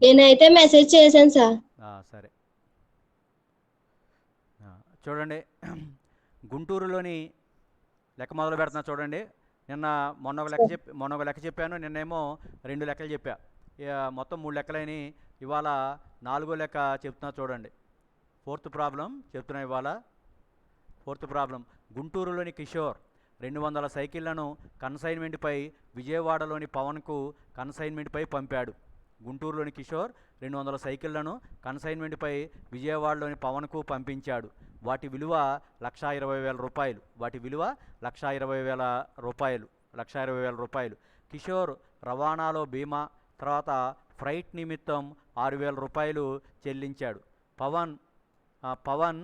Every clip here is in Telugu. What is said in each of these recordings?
నేనైతే మెసేజ్ చేశాను సార్. సరే. చూడండి, గుంటూరులోని లెక్క మొదలు పెడుతున్నా చూడండి. మొన్న ఒక లెక్క చెప్పాను, నిన్నేమో 2 లెక్కలు చెప్పా. మొత్తం 3 లెక్కలని. ఇవాళ 4గో లెక్క చెప్తున్నా చూడండి. ఫోర్త్ ప్రాబ్లం చెప్తున్నా ఇవాళ. ఫోర్త్ ప్రాబ్లం, గుంటూరులోని కిషోర్ 200 సైకిళ్లను కన్సైన్మెంట్పై విజయవాడలోని పవన్కు కన్సైన్మెంట్పై పంపాడు. గుంటూరులోని కిషోర్ 200 సైకిళ్లను కన్సైన్మెంట్పై విజయవాడలోని పవన్కు పంపించాడు. వాటి విలువ 1,20,000 రూపాయలు. వాటి విలువ 1,20,000 రూపాయలు. 1,20,000 రూపాయలు. కిషోర్ రవాణాలో బీమా, తర్వాత ఫ్రైట్ నిమిత్తం 6,000 రూపాయలు చెల్లించాడు. పవన్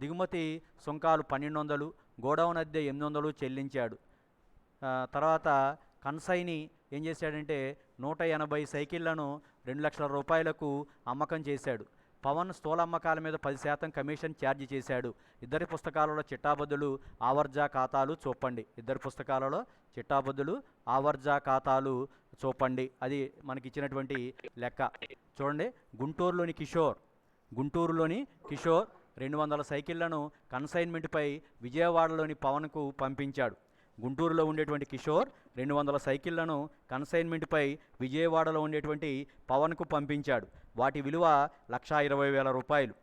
దిగుమతి సుంకాలు 1,200, గోడౌన్ అద్దె 800 చెల్లించాడు. తర్వాత కన్సైని ఏం చేశాడంటే 180 సైకిళ్లను 2,00,000 రూపాయలకు అమ్మకం చేశాడు. పవన్ స్థూల అమ్మకాల మీద 10% కమిషన్ ఛార్జ్ చేశాడు. ఇద్దరి పుస్తకాలలో చిట్టాబద్దులు ఆవర్జా ఖాతాలు చూపండి. ఇద్దరి పుస్తకాలలో చిట్టాబద్దులు ఆవర్జా ఖాతాలు చూపండి. అది మనకి ఇచ్చినటువంటి లెక్క. చూడండి, గుంటూరులోని కిషోర్ 200 సైకిళ్లను కన్సైన్మెంట్పై విజయవాడలోని పవన్కు పంపించాడు. గుంటూరులో ఉండేటువంటి కిషోర్ 200 సైకిళ్లను కన్సైన్మెంట్పై విజయవాడలో ఉండేటువంటి పవన్కు పంపించాడు. వాటి విలువ 1,20,000 రూపాయలు.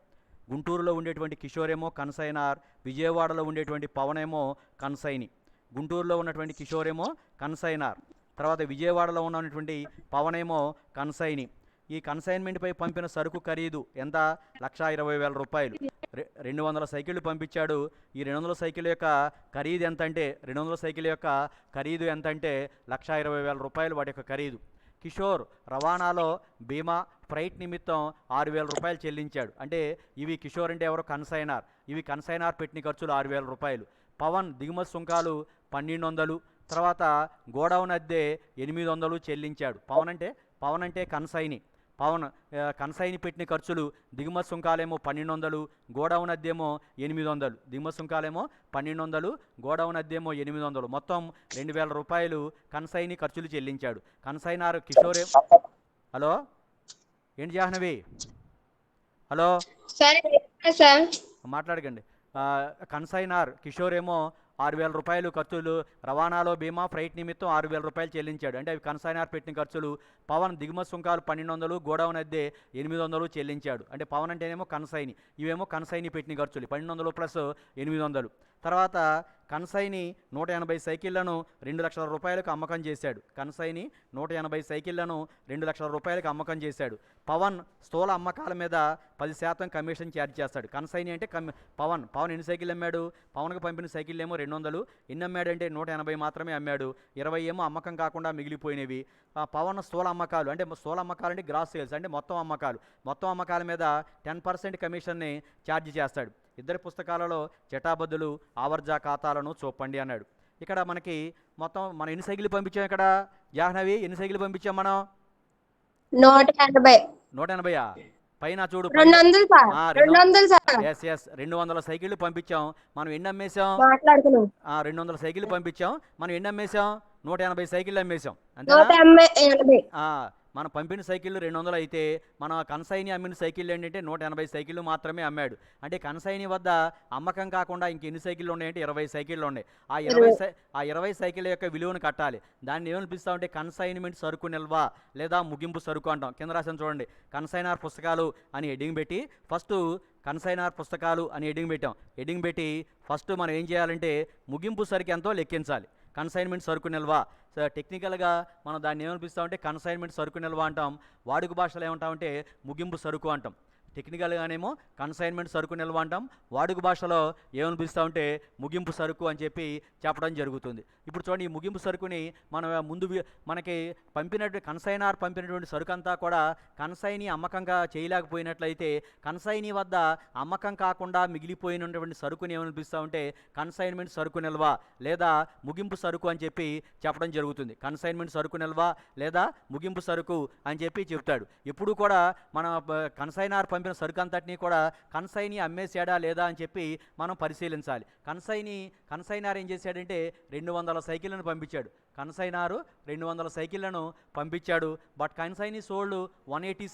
గుంటూరులో ఉండేటువంటి కిషోర్ ఏమో కన్సైనార్, విజయవాడలో ఉండేటువంటి పవన్ ఏమో కన్సైని. గుంటూరులో ఉన్నటువంటి కిషోర్ ఏమో కన్సైనార్, తర్వాత విజయవాడలో ఉన్నటువంటి పవన్ ఏమో కన్సైని. ఈ కన్సైన్మెంట్పై పంపిన సరుకు ఖరీదు ఎంత? 1,20,000 రూపాయలు. 200 సైకిళ్ళు పంపించాడు. ఈ 200 సైకిల్ యొక్క ఖరీదు ఎంత అంటే 1,20,000 రూపాయలు వాటి యొక్క ఖరీదు. కిషోర్ రవాణాలో బీమా, ఫ్రైట్ నిమిత్తం 6,000 రూపాయలు చెల్లించాడు. అంటే ఇవి కిషోర్ అంటే ఎవరో కన్సైనార్, ఇవి కన్సైనార్ పెట్టిన ఖర్చులు 6,000 రూపాయలు. పవన్ దిగుమతి సుంకాలు 1,200, తర్వాత గోడౌన్ అద్దె 800 చెల్లించాడు. పవన్ అంటే కన్సైని. కన్సైని పెట్టిన ఖర్చులు దిగుమతి సుంకాలేమో 1,200, గోడౌన్ అద్దెమో 800. దిగుమతి సుంకాలేమో 1,200, గోడౌన్ అద్దెమో 800. మొత్తం 2,000 రూపాయలు కన్సైని ఖర్చులు చెల్లించాడు. కన్సైనార్ కిషోరే. హలో, ఏంటి జాహ్నవి? హలో, మాట్లాడకండి. కన్సైనార్ కిషోర్ ఏమో 6,000 రూపాయలు ఖర్చులు, రవాణాలో బీమా, ఫ్రైట్ నిమిత్తం 6,000 రూపాయలు చెల్లించాడు. అంటే అవి కన్సైనార్ పెట్టిన ఖర్చులు. పవన్ దిగుమతి సుంకాలు 1,200, గోడౌన్ అద్దె 800 చెల్లించాడు. అంటే పవన్ అంటేనేమో కన్సైని, ఇవేమో కన్సైని పెట్టిన ఖర్చులు 1,200 ప్లస్ 800. తర్వాత కన్సైని 180 సైకిళ్లను 2,00,000 రూపాయలకు అమ్మకం చేశాడు. కన్సైని 180 సైకిళ్లను 2,00,000 రూపాయలకు అమ్మకం చేశాడు. పవన్ స్థూల అమ్మకాల మీద 10% కమిషన్ ఛార్జ్ చేస్తాడు. కన్సైని అంటే పవన్ ఎన్ని సైకిళ్ళు అమ్మాడు? పవన్కి పంపిన సైకిళ్ళు ఏమో 200. ఎన్ని అమ్మాడంటే 180 మాత్రమే అమ్మాడు. 20 ఏమో అమ్మకం కాకుండా మిగిలిపోయినవి. పవన్ స్థూల అమ్మకాలు అంటే గ్రాస్ సేల్స్ అంటే మొత్తం అమ్మకాల మీద 10% కమిషన్ని ఛార్జ్ చేస్తాడు. ఇద్దరి పుస్తకాలలో చటాబద్దులు ఆవర్జా ఖాతాలను చూపండి అన్నాడు. ఇక్కడ మనకి మొత్తం మనం ఎన్ని సైకిల్ పంపించాం? ఇక్కడ జాహ్నవి ఎన్ని సైకిల్ పంపించాం మనం? 180. పైన చూడు, 200 సైకిళ్ళు పంపించాం. మనం ఎన్ని అమ్మేశాం? 200 సైకిళ్ళు పంపించాం. మనం ఎన్ని అమ్మేశాం? 180 సైకిళ్ళు అమ్మేశాం. అంతేనా? మనం పంపిన సైకిళ్ళు 200 అయితే మన కన్సైని అమ్మిన సైకిళ్ళు ఏంటంటే 180 సైకిళ్ళు మాత్రమే అమ్మాడు. అంటే కన్సైని వద్ద అమ్మకం కాకుండా ఇంకెన్ని సైకిళ్ళు ఉన్నాయంటే 20 సైకిళ్ళు ఉన్నాయి. ఆ 20 సైకిళ్ళ యొక్క విలువను కట్టాలి. దాన్ని ఏమనిపిస్తామంటే కన్సైన్మెంట్ సరుకు నిల్వ లేదా ముగింపు సరుకు అంటాం. కింద రాసిన చూడండి, కన్సైనార్ పుస్తకాలు అని హెడ్డింగ్ పెట్టి ఫస్ట్ కన్సైనార్ పుస్తకాలు అని హెడ్డింగ్ పెట్టి ఫస్ట్ మనం ఏం చేయాలంటే ముగింపు సరుకు ఎంతో లెక్కించాలి. కన్సైన్మెంట్ సరుకు నిల్వ. టెక్నికల్గా మనం దాన్ని ఏమనిపిస్తామంటే కన్సైన్మెంట్ సరుకు నిల్వ అంటాం. వాడుక భాషలో ఏమంటామంటే ముగింపు సరుకు అంటాం. టెక్నికల్గానేమో కన్సైన్మెంట్ సరుకు నిల్వ అంటాం. వాడుక భాషలో ఏమనిపిస్తామంటే ముగింపు సరుకు అని చెప్పడం జరుగుతుంది. ఇప్పుడు చూడండి, ఈ ముగింపు సరుకుని మనం మనకి కన్సైనార్ పంపినటువంటి సరుకు అంతా కూడా కన్సైని అమ్మకంగా చేయలేకపోయినట్లయితే కన్సైని వద్ద అమ్మకం కాకుండా మిగిలిపోయినటువంటి సరుకుని ఏమనిపిస్తామంటే కన్సైన్మెంట్ సరుకు నిల్వ లేదా ముగింపు సరుకు అని చెప్పడం జరుగుతుంది. కన్సైన్మెంట్ సరుకు నిల్వ లేదా ముగింపు సరుకు అని చెప్తాడు. ఎప్పుడు కూడా మన కన్సైనార్ పంపిన సరుకు అంతటినీ కూడా కన్సైనీ అమ్మేశాడా లేదా అని చెప్పి మనం పరిశీలించాలి. కన్సైనార్ ఏం చేశాడంటే 200 సైకిళ్ళను పంపించాడు. కన్సైనారు 200 సైకిళ్లను పంపించాడు. But consignee sold 180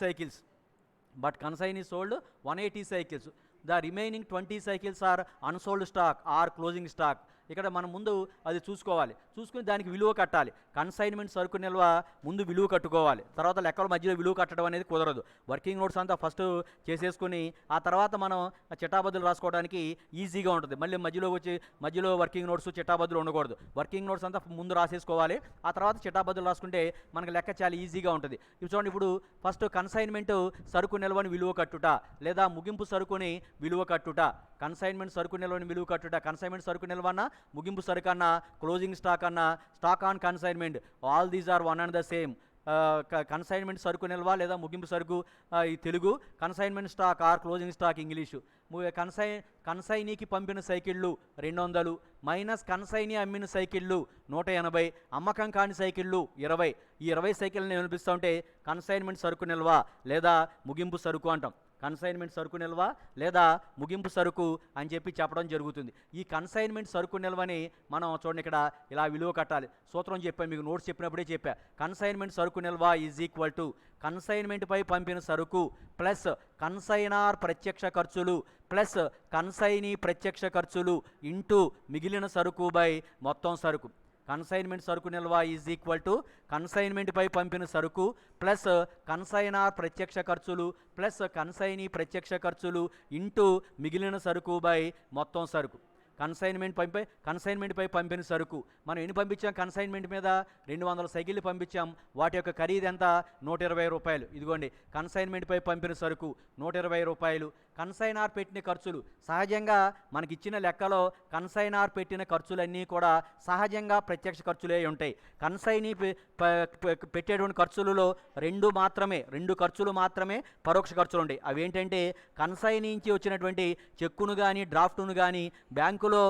cycles. The remaining 20 cycles are unsold stock or closing stock. ఇక్కడ మనం ముందు అది చూసుకుని దానికి విలువ కట్టాలి. కన్సైన్మెంట్ సరుకు నిల్వ ముందు విలువ కట్టుకోవాలి, తర్వాత లెక్కల మధ్యలో విలువ కట్టడం అనేది కుదరదు. వర్కింగ్ నోట్స్ అంతా ఫస్ట్ చేసేసుకుని ఆ తర్వాత మనం చిట్టాబద్దులు రాసుకోవడానికి ఈజీగా ఉంటుంది. మధ్యలో వర్కింగ్ నోట్స్ చిట్టాబద్దులు ఉండకూడదు. వర్కింగ్ నోట్స్ అంతా ముందు రాసేసుకోవాలి, ఆ తర్వాత చిట్టాబద్దులు రాసుకుంటే మనకి లెక్క చాలా ఈజీగా ఉంటుంది. చూడండి, ఇప్పుడు ఫస్ట్ కన్సైన్మెంట్ సరుకు నిల్వని విలువ కట్టుట లేదా ముగింపు సరుకుని విలువ కట్టుట. కన్సైన్మెంట్ సరుకు నిల్వని విలువ కట్టుట. కన్సైన్మెంట్ సరుకు నిల్వన్నా, ముగింపు సరుకు అన్నా, క్లోజింగ్ స్టాక్ అన్నా, stock on consignment, all these are one and the same. Consignment సరుకు నిల్వ లేదా ముగింపు సరుకు ఈ Telugu, consignment stock or closing stock English. కన్సైనీకి పంపిన సైకిళ్ళు 200 మైనస్ కన్సైనీ అమ్మిన సైకిళ్ళు 180, అమ్మకం కాని సైకిళ్ళు 20. ఈ 20 సైకిళ్ళని వినిపిస్తూ ఉంటే కన్సైన్మెంట్ సరుకు నిల్వ లేదా ముగింపు సరుకు అంటాం. కన్సైన్మెంట్ సరుకు నిల్వ లేదా ముగింపు సరుకు అని చెప్పి చెప్పడం జరుగుతుంది. ఈ కన్సైన్మెంట్ సరుకు నిల్వని మనం చూడండి ఇక్కడ ఇలా విలువ కట్టాలి. సూత్రం చెప్పాను, మీకు నోట్స్ చెప్పినప్పుడే చెప్పా. కన్సైన్మెంట్ సరుకు నిల్వ ఈజ్ ఈక్వల్ టు కన్సైన్మెంట్పై పంపిన సరుకు ప్లస్ కన్సైనార్ ప్రత్యక్ష ఖర్చులు ప్లస్ కన్సైనీ ప్రత్యక్ష ఖర్చులు ఇంటూ మిగిలిన సరుకు బై మొత్తం సరుకు. కన్సైన్మెంట్ సరుకు నిల్వ ఈజ్ ఈక్వల్ టు కన్సైన్మెంట్పై పంపిన సరుకు ప్లస్ కన్సైనార్ ప్రత్యక్ష ఖర్చులు ప్లస్ కన్సైనీ ప్రత్యక్ష ఖర్చులు ఇంటూ మిగిలిన సరుకు బై మొత్తం సరుకు. కన్సైన్మెంట్పై పంపిన సరుకు మనం ఎన్ని పంపించాం? కన్సైన్మెంట్ మీద 200 సైకిళ్ళు పంపించాం. వాటి యొక్క ఖరీదు ఎంత? 120 రూపాయలు. ఇదిగోండి, కన్సైన్మెంట్పై పంపిన సరుకు 120 రూపాయలు. కన్సైనార్ పెట్టిన ఖర్చులు సహజంగా మనకిచ్చిన లెక్కలో కన్సైనార్ పెట్టిన ఖర్చులన్నీ కూడా సహజంగా ప్రత్యక్ష ఖర్చులే ఉంటాయి. కన్సైనీ పెట్టేటువంటి ఖర్చులలో రెండు ఖర్చులు మాత్రమే పరోక్ష ఖర్చులు ఉంటాయి. అవేంటంటే కన్సైనీ నుంచి వచ్చినటువంటి చెక్కును కానీ డ్రాఫ్ట్ను కానీ బ్యాంకులో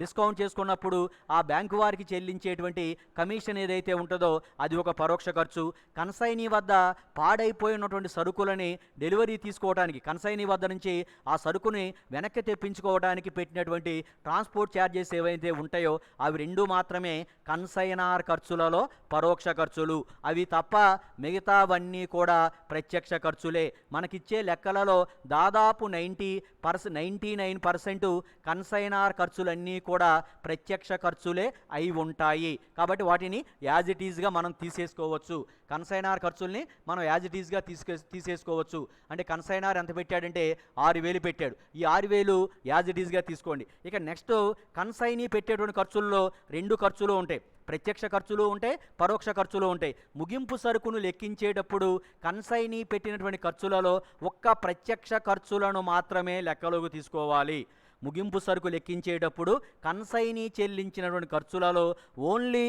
డిస్కౌంట్ చేసుకున్నప్పుడు ఆ బ్యాంకు వారికి చెల్లించేటువంటి కమిషన్ ఏదైతే ఉంటుందో అది ఒక పరోక్ష ఖర్చు. కన్సైనీ వద్ద పాడైపోయినటువంటి సరుకులని డెలివరీ తీసుకోవడానికి, కన్సైనీ వద్ద నుంచి ఆ సరుకుని వెనక్కి తెప్పించుకోవడానికి పెట్టినటువంటి ట్రాన్స్పోర్ట్ ఛార్జెస్ ఏవైతే ఉంటాయో అవి రెండు మాత్రమే కన్సైనార్ ఖర్చులలో పరోక్ష ఖర్చులు. అవి తప్ప మిగతావన్నీ కూడా ప్రత్యక్ష ఖర్చులే. మనకిచ్చే లెక్కలలో దాదాపు 99% కన్సైనార్ ఖర్చులన్నీ కూడా ప్రత్యక్ష ఖర్చులే అయి ఉంటాయి. కాబట్టి వాటిని యాజ్ ఇట్ ఈజ్గా మనం తీసేసుకోవచ్చు. కన్సైనార్ ఖర్చుల్ని మనం యాజ్ ఇట్ ఈజ్గా తీసేసుకోవచ్చు. అంటే కన్సైనార్ ఎంత పెట్టాడంటే 6,000 పెట్టాడు. ఈ 6,000 యాజ్ ఇట్ ఈజ్గా తీసుకోండి. ఇక నెక్స్ట్ కన్సైనీ పెట్టేటువంటి ఖర్చుల్లో 2 ఖర్చులు ఉంటాయి. ప్రత్యక్ష ఖర్చులు ఉంటాయి, పరోక్ష ఖర్చులు ఉంటాయి. ముగింపు సరుకును లెక్కించేటప్పుడు కన్సైనీ పెట్టినటువంటి ఖర్చులలో ఒక్క ప్రత్యక్ష ఖర్చులను మాత్రమే లెక్కలోకి తీసుకోవాలి. ముగింపు సరుకు లెక్కించేటప్పుడు కన్సైనీ చెల్లించినటువంటి ఖర్చులలో only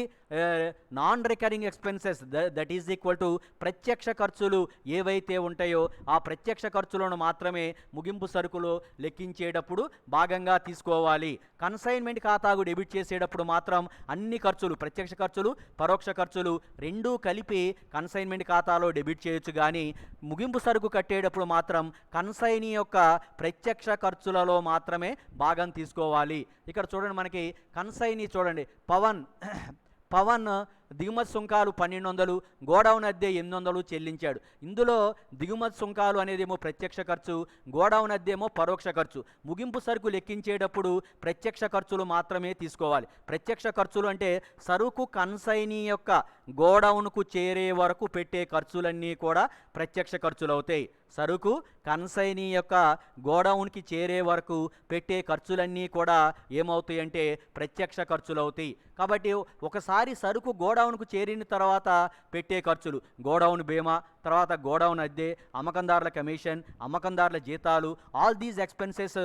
non recurring expenses that is equal to ప్రత్యక్ష ఖర్చులు ఏవైతే ఉంటాయో ఆ ప్రత్యక్ష ఖర్చులను మాత్రమే ముగింపు సరుకులో లెక్కించేటప్పుడు భాగంగా తీసుకోవాలి. కన్సైన్మెంట్ ఖాతాకు డెబిట్ చేసేటప్పుడు మాత్రం అన్ని ఖర్చులు, ప్రత్యక్ష ఖర్చులు పరోక్ష ఖర్చులు రెండూ కలిపి కన్సైన్మెంట్ ఖాతాలో డెబిట్ చేయొచ్చు. కానీ ముగింపు సరుకు కట్టేటప్పుడు మాత్రం కన్సైనీ యొక్క ప్రత్యక్ష ఖర్చులలో మాత్రమే భాగం తీసుకోవాలి. ఇక్కడ చూడండి, మనకి కన్సైనీ చూడండి, పవన్ దిగుమతి సుంకాలు 1,200, గోడౌన్ అద్దె 800 చెల్లించాడు. ఇందులో దిగుమతి సుంకాలు అనేదేమో ప్రత్యక్ష ఖర్చు, గోడౌన్ అద్దెమో పరోక్ష ఖర్చు. ముగింపు సరుకు లెక్కించేటప్పుడు ప్రత్యక్ష ఖర్చులు మాత్రమే తీసుకోవాలి. ప్రత్యక్ష ఖర్చులు అంటే సరుకు కన్సైనీ యొక్క గోడౌన్కు చేరే వరకు పెట్టే ఖర్చులన్నీ కూడా ప్రత్యక్ష ఖర్చులు అవుతాయి. సరుకు కన్సైనీ యొక్క గోడౌన్కి చేరే వరకు పెట్టే ఖర్చులన్నీ కూడా ఏమవుతాయి అంటే ప్రత్యక్ష ఖర్చులు అవుతాయి. కాబట్టి ఒకసారి సరుకు గోడౌన్కు చేరిన తర్వాత పెట్టే ఖర్చులు, గోడౌన్ బీమా, తర్వాత గోడౌన్ అద్దె, అమ్మకందారుల కమిషన్, అమ్మకందారుల జీతాలు, ఆల్ దీస్ ఎక్స్పెన్సెస్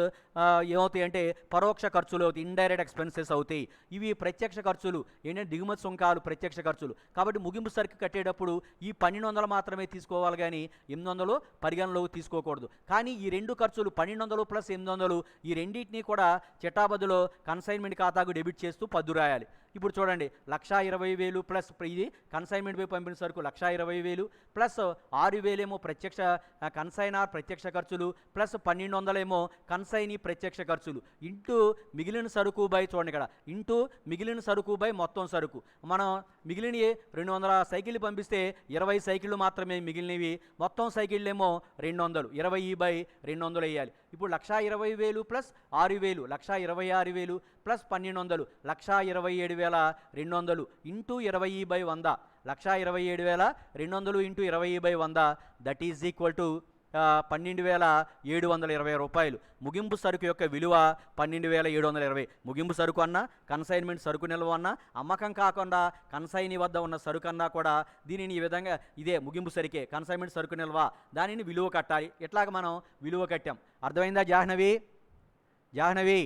ఏమవుతాయి అంటే పరోక్ష ఖర్చులు అవుతాయి, ఇండైరెక్ట్ ఎక్స్పెన్సెస్ అవుతాయి. ఇవి ప్రత్యక్ష ఖర్చులు. ఏంటంటే దిగుమతి సుంకాలు ప్రత్యక్ష ఖర్చులు. కాబట్టి ముగింపు సరుకు కట్టేటప్పుడు ఈ 1,200 మాత్రమే తీసుకోవాలి, కానీ 800 పరిగణలోకి తీసుకోకూడదు. కానీ ఈ 2 ఖర్చులు 1,200 ప్లస్ 800 ఈ రెండింటినీ కూడా చిట్టాబద్దులో కన్సైన్మెంట్ ఖాతాకు డెబిట్ చేస్తూ పద్దు రాయాలి. ఇప్పుడు చూడండి, 1,20,000 ప్లస్ ఇది కన్సైన్మెంట్ పై పంపిన సరుకు 1,20,000 ప్లస్ 6,000 ఏమో ప్రత్యక్ష కన్సైనార్ ప్రత్యక్ష ఖర్చులు ప్లస్ 1,200 ఏమో కన్సైనీ ప్రత్యక్ష ఖర్చులు ఇంటూ మిగిలిన సరుకు బై చూడండి ఇక్కడ ఇంటూ మిగిలిన సరుకు బై మొత్తం సరుకు. మనం మిగిలిన 200 సైకిళ్ళు పంపిస్తే 20 సైకిళ్ళు మాత్రమే మిగిలినవి, మొత్తం సైకిళ్ళు ఏమో 200, 20/200 వేయాలి. ఇప్పుడు 1,20,000 plus 6,000 1,26,000 plus 1,200 1,27,200 into 20/100 1,27,200 into 20/100 that is equal to 12,720 రూపాయలు. ముగింపు సరుకు యొక్క విలువ 12,720. ముగింపు సరుకు అన్నా కన్సైన్మెంట్ సరుకు నిల్వ అన్నా అమ్మకం కాకుండా కన్సైనీ వద్ద ఉన్న సరుకు అన్నా కూడా దీనిని ఈ విధంగా ఇదే ముగింపు సరికే కన్సైన్మెంట్ సరుకు నిల్వ, దానిని విలువ కట్టాలి. ఇట్లాగ మనం విలువ కట్టాం. అర్థమైందా జాహ్నవి? జాహ్నవి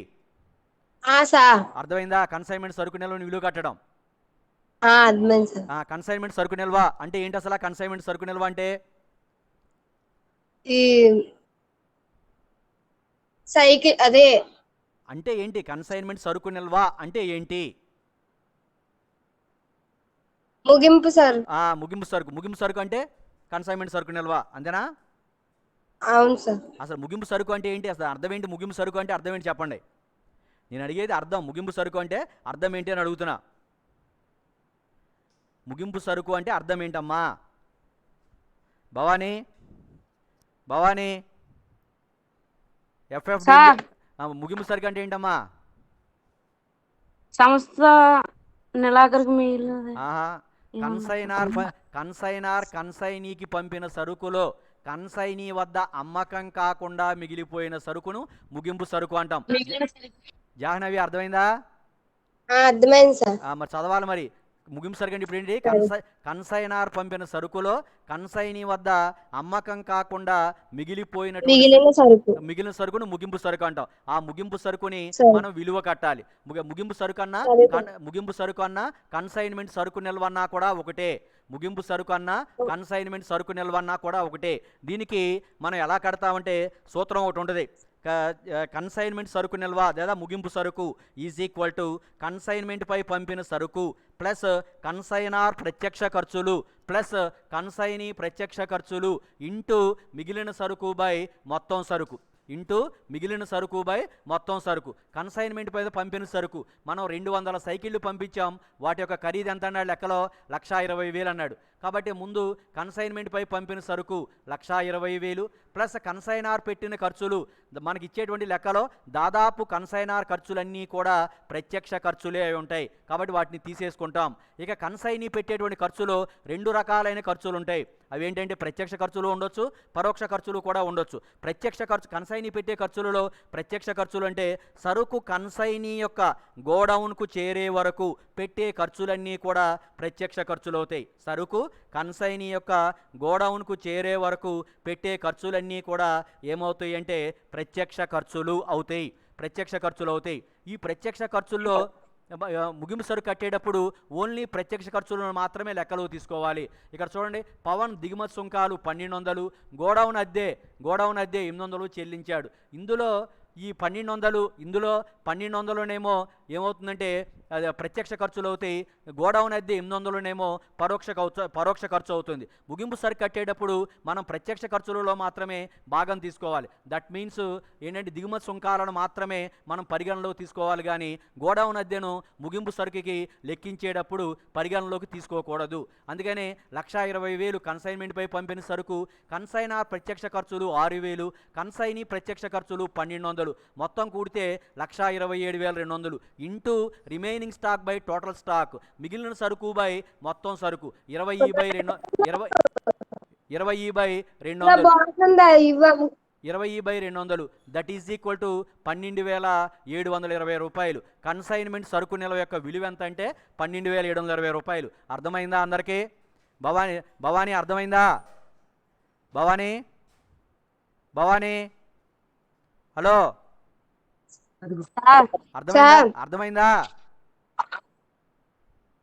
అర్థమైందా? కన్సైన్మెంట్ సరుకు నిల్వని విలువ కట్టడం. కన్సైన్మెంట్ సరుకు నిల్వ అంటే ఏంటి అసలు? కన్సైన్మెంట్ సరుకు నిల్వ అంటే ఈ సైకిల్ అదే అంటే ఏంటి? కన్సైన్మెంట్ సరుకు నిల్వ అంటే ఏంటి? ముగింపు సరుకు. ముగింపు సరుకు అంటే కన్సైన్మెంట్ సరుకు నిల్వ, అంతేనా? అవును సార్. అసలు ముగింపు సరుకు అంటే ఏంటి? అసలు అర్థం ఏంటి? ముగింపు సరుకు అంటే అర్థం ఏంటి చెప్పండి. నేను అడిగేది అర్థం. ముగింపు సరుకు అంటే అర్థం ఏంటి అని అడుగుతున్నా. ముగింపు సరుకు అంటే అర్థం ఏంటమ్మా? భవానీ ఎఫ్ఎఫ్ ముగింపు సరుకు అంటే ఏంటమ్మా? సంస్థ నెలాఖరుకు మిగిలినది. కన్సైనీకి పంపిన సరుకులో కన్సైనీ వద్ద అమ్మకం కాకుండా మిగిలిపోయిన సరుకును ముగింపు సరుకు అంటాం. జాహ్నవి అర్థమైందా? అర్థమైంది సార్. మరి చదవాలి మరి. ముగింపు సరుకు అంటే ఇప్పుడు ఏంటి? కన్సైనార్ పంపిన సరుకులో కన్సైనీ వద్ద అమ్మకం కాకుండా మిగిలిన సరుకును ముగింపు సరుకు అంటాం. ఆ ముగింపు సరుకుని మనం విలువ కట్టాలి. ముగింపు సరుకు అన్నా కన్సైన్మెంట్ సరుకు నిల్వ అన్నా కూడా ఒకటే. ముగింపు సరుకు అన్నా కన్సైన్మెంట్ సరుకు నిల్వ అన్నా కూడా ఒకటే. దీనికి మనం ఎలా కడతామంటే సూత్రం ఒకటి ఉంటుంది. కన్సైన్మెంట్ సరుకు నిల్వ లేదా ముగింపు సరుకు ఈజ్ ఈక్వల్ టు కన్సైన్మెంట్ పై పంపిన సరుకు ప్లస్ కన్సైనార్ ప్రత్యక్ష ఖర్చులు ప్లస్ కన్సైనీ ప్రత్యక్ష ఖర్చులు ఇంటూ మిగిలిన సరుకు బై మొత్తం సరుకు ఇంటూ మిగిలిన సరుకు బై మొత్తం సరుకు. కన్సైన్మెంట్ పై పంపిన సరుకు మనం 200 సైకిళ్ళు పంపించాం. వాటి యొక్క ఖరీదు ఎంత అన్నాడు? లెక్కలో 1,20,000 అన్నాడు. కాబట్టి ముందు కన్సైన్మెంట్ పై పంపిన సరుకు 1,20,000 ప్లస్ కన్సైనార్ పెట్టిన ఖర్చులు మనకి ఇచ్చేటువంటి లెక్కలో దాదాపు కన్సైనార్ ఖర్చులన్నీ కూడా ప్రత్యక్ష ఖర్చులే అయి ఉంటాయి. కాబట్టి వాటిని తీసేసుకుంటాం. ఇక కన్సైనీ పెట్టేటువంటి ఖర్చులో 2 రకాలైన ఖర్చులు ఉంటాయి. అవి ఏంటంటే ప్రత్యక్ష ఖర్చులు ఉండొచ్చు, పరోక్ష ఖర్చులు కూడా ఉండొచ్చు. ప్రత్యక్ష ఖర్చు కన్సైనీ పెట్టే ఖర్చులలో ప్రత్యక్ష ఖర్చులు అంటే సరుకు కన్సైనీ యొక్క గోడౌన్కు చేరే వరకు పెట్టే ఖర్చులన్నీ కూడా ప్రత్యక్ష ఖర్చులు అవుతాయి. సరుకు కన్సైనీ యొక్క గోడౌన్కు చేరే వరకు పెట్టే ఖర్చులన్నీ కూడా ఏమవుతాయి అంటే ప్రత్యక్ష ఖర్చులు అవుతాయి. ఈ ప్రత్యక్ష ఖర్చుల్లో ముగింపు సరుకు కట్టేటప్పుడు ఓన్లీ ప్రత్యక్ష ఖర్చులను మాత్రమే లెక్కలో తీసుకోవాలి. ఇక్కడ చూడండి, పవన్ దిగుమతి సుంకాలు 1,200, గోడౌన్ అద్దె 800 చెల్లించాడు. ఇందులో ఈ 1,200 ఇందులో 1,200లోనేమో ఏమవుతుందంటే అది ప్రత్యక్ష ఖర్చులు అవుతాయి. గోడౌన్ అద్దె 800లోనేమో పరోక్ష ఖర్చు అవుతుంది. ముగింపు సరుకు కట్టేటప్పుడు మనం ప్రత్యక్ష ఖర్చులలో మాత్రమే భాగం తీసుకోవాలి. దట్ మీన్స్ ఏంటంటే దిగుమతి సుంకాలను మాత్రమే మనం పరిగణలోకి తీసుకోవాలి, కానీ గోడౌన్ అద్దెను ముగింపు సరుకుకి లెక్కించేటప్పుడు పరిగణలోకి తీసుకోకూడదు. అందుకనే 1,20,000 కన్సైన్మెంట్ పై పంపిన సరుకు, కన్సైనార్ ప్రత్యక్ష ఖర్చులు 6,000, కన్సైనీ ప్రత్యక్ష ఖర్చులు 1,200, మొత్తం కూడితే 1,27,200 into remaining stock by total stock, మిగిలిన సరుకు బై మొత్తం సరుకు 20/200 దట్ ఈజ్ ఈక్వల్ టు 12,720 రూపాయలు. కన్సైన్మెంట్ సరుకు నిల్వ యొక్క విలువ ఎంత అంటే 12,720 రూపాయలు. అర్థమైందా అందరికీ? భవానీ అర్థమైందా? భవానీ హలో, అర్థమైందా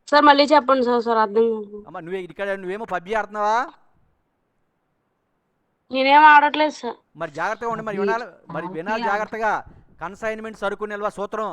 సార్? మళ్ళీ చెప్పండి సార్. అర్థం అమ్మా. నువ్వేమో పబ్జీ ఆడుతున్నావా? నేనేం ఆడట్లేదు సార్. మరి జాగ్రత్తగా ఉండి వినాలి జాగ్రత్తగా. కన్సైన్మెంట్ సరుకు నిల్వ సూత్రం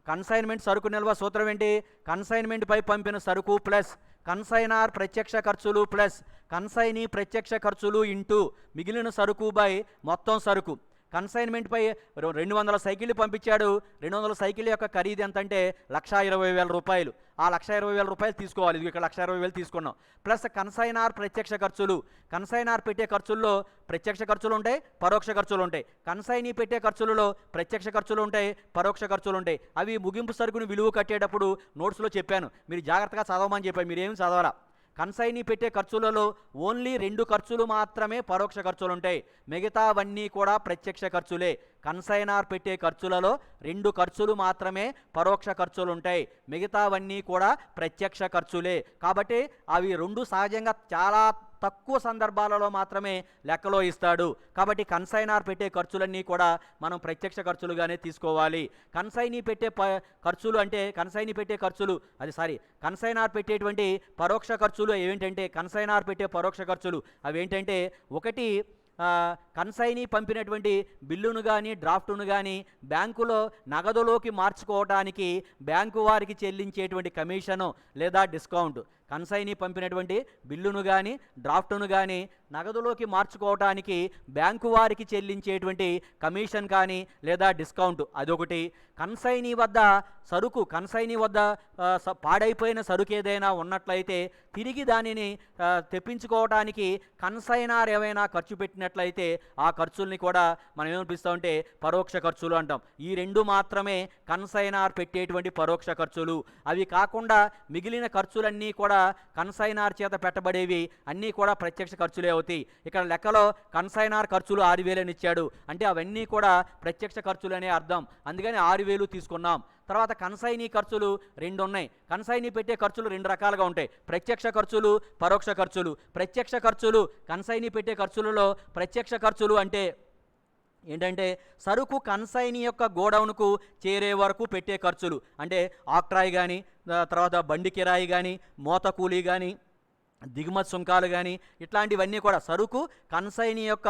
కన్సైన్మెంట్ సరుకు నిల్వ సూత్రం ఏంటి? కన్సైన్మెంట్ పై పంపిన సరుకు ప్లస్ కన్సైనార్ ప్రత్యక్ష ఖర్చులు ప్లస్ కన్సైనీ ప్రత్యక్ష ఖర్చులు ఇంటూ మిగిలిన సరుకు బై మొత్తం సరుకు. కన్సైన్మెంట్ పై 200 సైకిళ్ళు పంపించాడు. 200 సైకిల్ యొక్క ఖరీదు ఎంత అంటే 1,20,000 రూపాయలు. ఆ 1,20,000 రూపాయలు తీసుకోవాలి. ఇది ఇక్కడ 1,20,000 తీసుకున్నాం. ప్లస్ కన్సైనార్ ప్రత్యక్ష ఖర్చులు. కన్సైనార్ పెట్టే ఖర్చుల్లో ప్రత్యక్ష ఖర్చులు ఉంటాయి, పరోక్ష ఖర్చులు ఉంటాయి. కన్సైనీ పెట్టే ఖర్చులలో ప్రత్యక్ష ఖర్చులు ఉంటాయి, పరోక్ష ఖర్చులు ఉంటాయి. అవి ముగింపు సరుకుని విలువ కట్టేటప్పుడు నోట్స్లో చెప్పాను, మీరు జాగ్రత్తగా చదవమని చెప్పాను, మీరు ఏమి చదవాలా. కన్సైనీ పెట్టే ఖర్చులలో ఓన్లీ 2 ఖర్చులు మాత్రమే పరోక్ష ఖర్చులు ఉంటాయి, మిగతావన్నీ కూడా ప్రత్యక్ష ఖర్చులే. కన్సైనార్ పెట్టే ఖర్చులలో 2 ఖర్చులు మాత్రమే పరోక్ష ఖర్చులు ఉంటాయి, మిగతావన్నీ కూడా ప్రత్యక్ష ఖర్చులే. కాబట్టి అవి 2 సహజంగా చాలా తక్కువ సందర్భాలలో మాత్రమే లెక్కలో ఇస్తాడు. కాబట్టి కన్సైనార్ పెట్టే ఖర్చులన్నీ కూడా మనం ప్రత్యక్ష ఖర్చులుగానే తీసుకోవాలి. కన్సైనీ పెట్టే ఖర్చులు అంటే కన్సైనీ పెట్టే ఖర్చులు కన్సైనార్ పెట్టేటువంటి పరోక్ష ఖర్చులు ఏమిటంటే కన్సైనార్ పెట్టే పరోక్ష ఖర్చులు అవేంటంటే, ఒకటి కన్సైనీ పంపినటువంటి బిల్లును కానీ డ్రాఫ్టును కానీ బ్యాంకులో నగదులోకి మార్చుకోవడానికి బ్యాంకు వారికి చెల్లించేటువంటి కమిషను లేదా డిస్కౌంట్. కన్సైనీ పంపినటువంటి బిల్లును కానీ డ్రాఫ్టును కానీ నగదులోకి మార్చుకోవడానికి బ్యాంకు వారికి చెల్లించేటువంటి కమిషన్ కానీ లేదా డిస్కౌంట్ అదొకటి. కన్సైనీ వద్ద పాడైపోయిన సరుకు ఏదైనా ఉన్నట్లయితే తిరిగి దానిని తెప్పించుకోవడానికి కన్సైనార్ ఏమైనా ఖర్చు పెట్టినట్లయితే ఆ ఖర్చుల్ని కూడా మనం ఏమనిపిస్తామంటే పరోక్ష ఖర్చులు అంటాం. ఈ 2 మాత్రమే కన్సైనార్ పెట్టేటువంటి పరోక్ష ఖర్చులు. అవి కాకుండా మిగిలిన ఖర్చులన్నీ కూడా కన్సైనార్ చేత పెట్టబడేవి అన్నీ కూడా ప్రత్యక్ష ఖర్చులే అవుతాయి. ఇక్కడ లెక్కలో కన్సైనార్ ఖర్చులు 6,000 అని ఇచ్చాడు అంటే అవన్నీ కూడా ప్రత్యక్ష ఖర్చులు అనే అర్థం, అందుకని 6,000 తీసుకున్నాం. తర్వాత కన్సైనీ ఖర్చులు 2 ఉన్నాయి. కన్సైనీ పెట్టే ఖర్చులు 2 రకాలుగా ఉంటాయి, ప్రత్యక్ష ఖర్చులు, పరోక్ష ఖర్చులు. ప్రత్యక్ష ఖర్చులు కన్సైనీ పెట్టే ఖర్చులలో ప్రత్యక్ష ఖర్చులు అంటే ఏంటంటే సరుకు కన్సైనీ యొక్క గోడౌన్కు చేరే వరకు పెట్టే ఖర్చులు, అంటే ఆక్ట్రాయ్ కానీ తర్వాత బండి కిరాయి కానీ మోత కూలీ కానీ దిగుమతి సుంకాలు కానీ ఇట్లాంటివన్నీ కూడా సరుకు కన్సైనీ యొక్క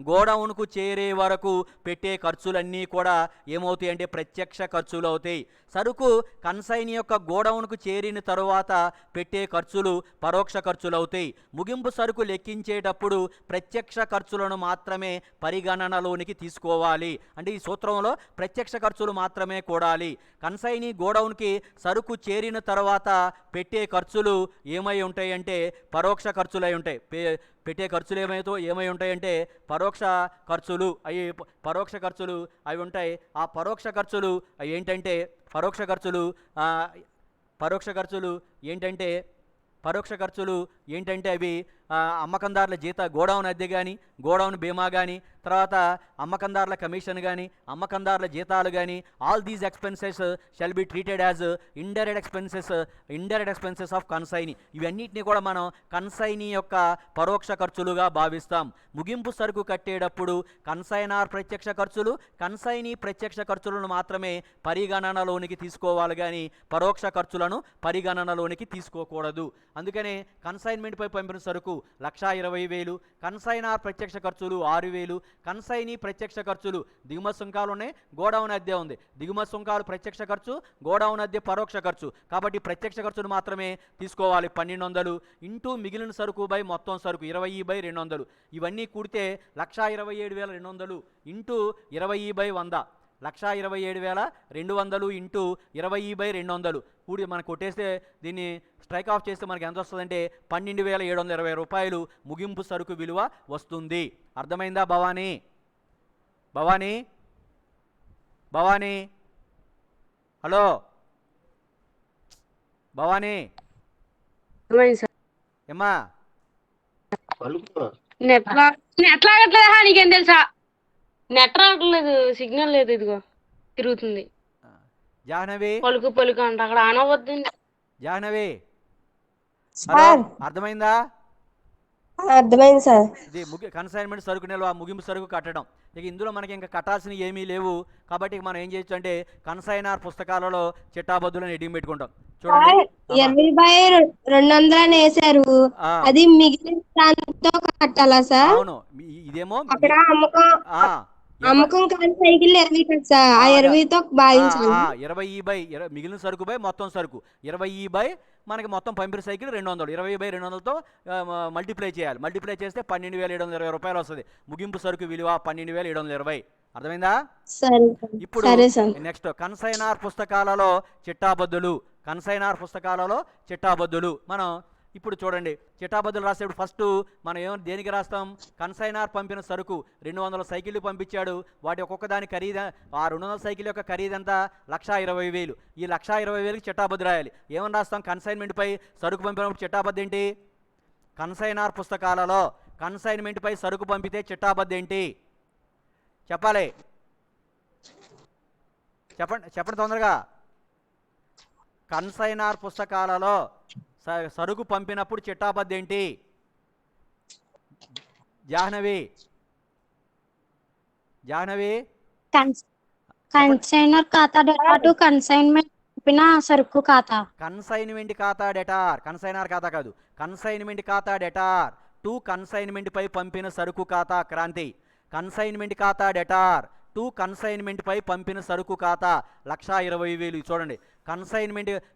గోడౌన్కు చేరే వరకు పెట్టే ఖర్చులన్నీ కూడా ఏమవుతాయి అంటే ప్రత్యక్ష ఖర్చులు అవుతాయి. సరుకు కన్సైనీ యొక్క గోడౌన్కు చేరిన తరువాత పెట్టే ఖర్చులు పరోక్ష ఖర్చులు అవుతాయి. ముగింపు సరుకు లెక్కించేటప్పుడు ప్రత్యక్ష ఖర్చులను మాత్రమే పరిగణనలోనికి తీసుకోవాలి. అంటే ఈ సూత్రంలో ప్రత్యక్ష ఖర్చులు మాత్రమే కూడాలి. కన్సైనీ గోడౌన్కి సరుకు చేరిన తర్వాత పెట్టే ఖర్చులు ఏమై ఉంటాయి అంటే పరోక్ష ఖర్చులై ఉంటాయి. పెట్టే ఖర్చులు ఏమై ఉంటాయంటే పరోక్ష ఖర్చులు అవి ఉంటాయి. ఆ పరోక్ష ఖర్చులు ఏంటంటే అవి అమ్మకందారుల గోడౌన్ అద్దె కానీ గోడౌన్ బీమా కానీ తర్వాత అమ్మకందారుల కమిషన్ కానీ అమ్మకందారుల జీతాలు కానీ all these expenses shall be treated as indirect expenses of consignee. ఇవన్నిటిని కూడా మనం కన్సైనీ యొక్క పరోక్ష ఖర్చులుగా భావిస్తాం. ముగింపు సరుకు కట్టేటప్పుడు కన్సైనార్ ప్రత్యక్ష ఖర్చులు కన్సైనీ ప్రత్యక్ష ఖర్చులను మాత్రమే పరిగణనలోనికి తీసుకోవాలి కానీ పరోక్ష ఖర్చులను పరిగణనలోనికి తీసుకోకూడదు. అందుకనే కన్సైన్మెంట్పై పంపిన సరుకు 1,20,000, కన్సైనార్ ప్రత్యక్ష ఖర్చులు 6,000, కన్సైనీ ప్రత్యక్ష ఖర్చులు దిగుమతి సుంకాలు ఉన్నాయి, గోడౌన్ అద్దె ఉంది. దిగుమతి సుంకాలు ప్రత్యక్ష ఖర్చు, గోడౌన్ అద్దె పరోక్ష ఖర్చు. కాబట్టి ప్రత్యక్ష ఖర్చును మాత్రమే తీసుకోవాలి. 1,200 ఇంటూ మిగిలిన సరుకు బై మొత్తం సరుకు 20/200. ఇవన్నీ కూడితే 1,27,200 ఇంటూ 20/100, 1,27,200 ఇంటూ 20/200 కూడి మనం కొట్టేస్తే దీన్ని స్ట్రైక్ ఆఫ్ చేస్తే మనకి ఎంత వస్తుందంటే 12,720 రూపాయలు ముగింపు సరుకు విలువ వస్తుంది. అర్థమైందా భవానీ? హలో భవానీ ఏమ్మా నెట్ లాగట్లేదా? నీకేం తెలుసా? నెట్ రావట్లేదు, సిగ్నల్ లేదు, ఇదిగో తిరుగుతుంది. జాహ్నవి పలుకు అంట అక్కడ ఆన్ అవ్వద్దండి. జాహ్నవి సార్ అర్థమైందా? అర్థమైంది సార్. ఇది కన్సైన్మెంట్ సరుకు నిల్వ ముగింపు సరుకు కట్టడం. ఇక ఇందులో మనకి ఇంకా కట్టాల్సినవి ఏమీ లేవు. కాబట్టి మనం ఏం చేయొచ్చు అంటే కన్సైనార్ పుస్తకాలలో చిట్టాబద్దులను ఎడింగ్ పెట్టుకుంటాం. చూడండి 20/200 వేసారు, అది మిగిలిన దాంతో కట్టాలా సార్? అవును, ఇదేమో అక్కడ అమ్మకం అమ్మకం కాని సైకిల్ 20 కదా సార్, ఆ అదే 20తో భాగించాలి. 20 మిగిలిన సరుకు బై మొత్తం సరుకు 20 బై మనకి మొత్తం పంపిన సైకిల్ 200, 20/200తో మల్టిప్లై చేయాలి. మల్టిప్లై చేస్తే 12,720 రూపాయలు వస్తుంది. ముగింపు సరుకు విలువ 12,720. అర్థమైందా? సరే ఇప్పుడు సరే సార్. నెక్స్ట్ కన్సైనార్ పుస్తకాలలో చిట్టాబద్దులు. కన్సైనార్ పుస్తకాలలో చిట్టాబద్దులు మనం ఇప్పుడు చూడండి. చిట్టాబద్దులు రాసేప్పుడు ఫస్ట్ మనం దేనికి రాస్తాం? కన్సైనార్ పంపిన సరుకు 200 సైకిళ్ళు పంపించాడు. వాటి ఒక్కొక్క దాని ఖరీదు, ఆ 200 సైకిల్ యొక్క ఖరీదు ఎంత? 1,20,000. ఈ 1,20,000కి చిట్టాబద్దు రాయాలి. ఏమని రాస్తాం? కన్సైన్మెంట్పై సరుకు పంపినప్పుడు చిట్టాబద్దు ఏంటి? కన్సైనార్ పుస్తకాలలో కన్సైన్మెంట్పై సరుకు పంపితే చిట్టాబద్దు ఏంటి చెప్పాలి. చెప్పండి తొందరగా. కన్సైనార్ పుస్తకాలలో సరుకు పంపినప్పుడు చిట్టాబద్దు ఏంటి? జాహ్నవి కన్సైనర్ ఖాతా డేటా టు కన్సైన్మెంట్ పంపిన సరుకు ఖాతా. కన్సైన్మెంట్ ఖాతా డెటార్, కన్సైనర్ ఖాతా కాదు, కన్సైన్మెంట్ ఖాతా డెటార్ టు కన్సైన్మెంట్ పై పంపిన సరుకు ఖాతా. క్రాంతి. కన్సైన్మెంట్ ఖాతా డెటార్ టు కన్సైన్మెంట్ పై పంపిన సరుకు ఖాతా 1,20,000. చూడండి,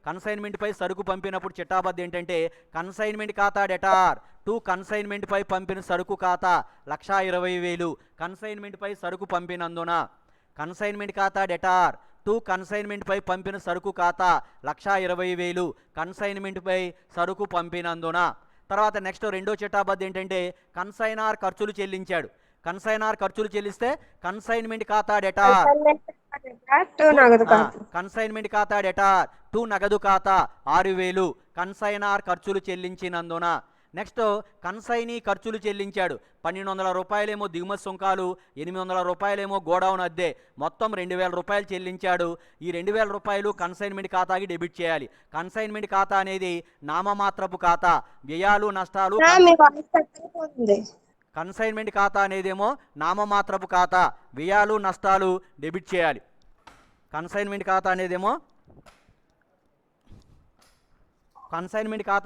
కన్సైన్మెంట్ పై సరుకు పంపినప్పుడు చిట్టాబద్దు ఏంటంటే కన్సైన్మెంట్ ఖాతా డెటార్ టు కన్సైన్మెంట్ పై పంపిన సరుకు ఖాతా 1,20,000. కన్సైన్మెంట్ పై సరుకు పంపినందున కన్సైన్మెంట్ ఖాతా డెటార్ టు కన్సైన్మెంట్ పై పంపిన సరుకు ఖాతా 1,20,000. కన్సైన్మెంట్ పై సరుకు పంపినందున. తర్వాత నెక్స్ట్ రెండో చిట్టాబద్దు ఏంటంటే కన్సైనార్ ఖర్చులు చెల్లించాడు. కన్సైనార్ ఖర్చులు చెల్లిస్తే కన్సైన్మెంట్ ఖాతా డెటార్ కన్సైన్మెంట్ ఖాతా డెటార్ టు నగదు ఖాతా 6,000. కన్సైనార్ ఖర్చులు చెల్లించినందున. నెక్స్ట్ కన్సైనీ ఖర్చులు చెల్లించాడు. 1,200 రూపాయలేమో దిగుమతి సుంకాలు, 800 రూపాయలేమో గోడౌన్ అద్దె, మొత్తం 2,000 రూపాయలు చెల్లించాడు. ఈ 2,000 రూపాయలు కన్సైన్మెంట్ ఖాతాకి డెబిట్ చేయాలి. కన్సైన్మెంట్ ఖాతా అనేది నామమాత్రపు ఖాతా. వ్యయాలు నష్టాలు. కన్సైన్మెంట్ ఖాతా అనేదేమో నామమాత్రపు ఖాతా. వ్యయాలు నష్టాలు డెబిట్ చేయాలి. కన్సైన్మెంట్ ఖాతా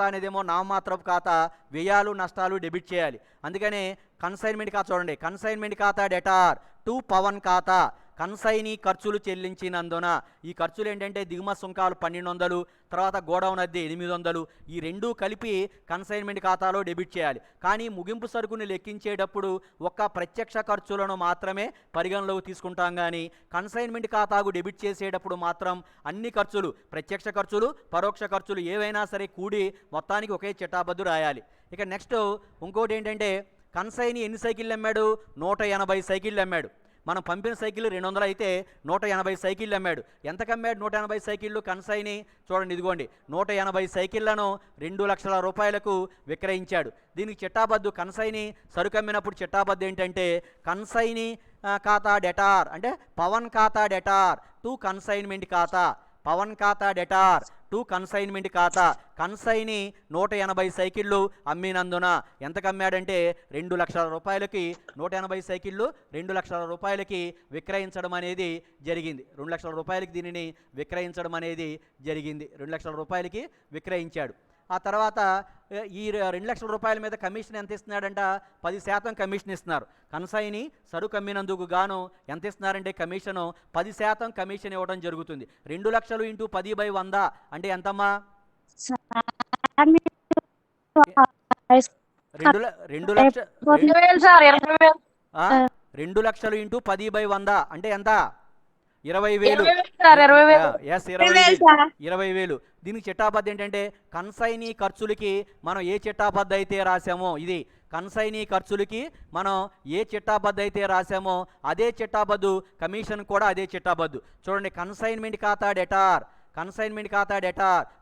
అనేదేమో నామమాత్రపు ఖాతా. వ్యయాలు నష్టాలు డెబిట్ చేయాలి. అందుకనే కన్సైన్మెంట్ ఖాతా చూడండి. కన్సైన్మెంట్ ఖాతా డెటార్ టు పవన్ ఖాతా. కన్సైనీ ఖర్చులు చెల్లించినందున. ఈ ఖర్చులు ఏంటంటే దిగుమతి సుంకాలు 1,200, తర్వాత గోడౌన్ అద్దె 800. ఈ రెండూ కలిపి కన్సైన్మెంట్ ఖాతాలో డెబిట్ చేయాలి. కానీ ముగింపు సరుకుని లెక్కించేటప్పుడు ఒక్క ప్రత్యక్ష ఖర్చులను మాత్రమే పరిగణలోకి తీసుకుంటాం. కానీ కన్సైన్మెంట్ ఖాతాకు డెబిట్ చేసేటప్పుడు మాత్రం అన్ని ఖర్చులు, ప్రత్యక్ష ఖర్చులు, పరోక్ష ఖర్చులు ఏవైనా సరే కూడి మొత్తానికి ఒకే చిట్టాబద్దు రాయాలి. ఇక నెక్స్ట్ ఇంకోటి ఏంటంటే కన్సైనీ ఎన్ని సైకిళ్ళు అమ్మాడు? 180 సైకిళ్ళు అమ్మాడు. మనం పంపిన సైకిళ్ళు 200 అయితే 180 సైకిళ్ళు అమ్మాడు. ఎంతకు అమ్మాడు 180 సైకిళ్ళు? కన్సైనీ చూడండి, ఇదిగోండి, 180 సైకిళ్లను 2,00,000 రూపాయలకు విక్రయించాడు. దీనికి చిట్టాబద్దు కన్సైనీ సరుకు అమ్మినప్పుడు చిట్టాబద్దు ఏంటంటే కన్సైనీ ఖాతా డెటార్ అంటే పవన్ ఖాతా డెటార్ టు కన్సైన్మెంట్ ఖాతా. పవన్ ఖాతా డెటార్ టు కన్సైన్మెంట్ ఖాతా. కన్సైనీ 180 సైకిళ్ళు అమ్మినందున ఎంతకు అమ్మాడంటే 2,00,000 రూపాయలకి 180 సైకిళ్ళు 2,00,000 రూపాయలకి విక్రయించడం అనేది జరిగింది. 2,00,000 రూపాయలకి దీనిని విక్రయించడం అనేది జరిగింది. 2,00,000 రూపాయలకి విక్రయించాడు. ఆ తర్వాత ఈ 2,00,000 రూపాయల మీద కమిషన్ ఎంత ఇస్తున్నాడంట? 10% కమిషన్ ఇస్తున్నారు. కన్సైనీ సరుకు అమ్మినందుకు గాను ఎంత ఇస్తున్నారంటే కమిషను 10% కమిషన్ ఇవ్వడం జరుగుతుంది. 2,00,000 ఇంటూ 10/100 అంటే ఎంతమ్మా? 2,00,000 ఇంటూ 10/100 అంటే ఎంత? 20,000. 20,000. దీనికి చిట్టాబద్దు ఏంటంటే కన్సైనీ ఖర్చులకి మనం ఏ చిట్టాబద్దు అయితే రాసామో, ఇది కన్సైనీ ఖర్చులకి మనం ఏ చిట్టాబద్దు అయితే రాసామో అదే చిట్టాబద్దు, కమిషన్ కూడా అదే చిట్టాబద్దు. చూడండి, కన్సైన్మెంట్ ఖాతా డెటార్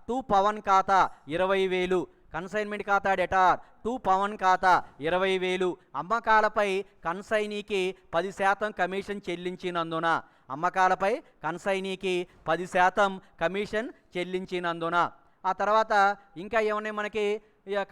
టు పవన్ ఖాతా 20,000. కన్సైన్మెంట్ ఖాతా డెటార్ టు పవన్ ఖాతా 20,000. అమ్మకాలపై కన్సైనీకి 10% కమిషన్ చెల్లించినందున. అమ్మకాలపై కన్సైనీకి 10% కమిషన్ చెల్లించినందున. ఆ తర్వాత ఇంకా ఏమన్నాయి మనకి?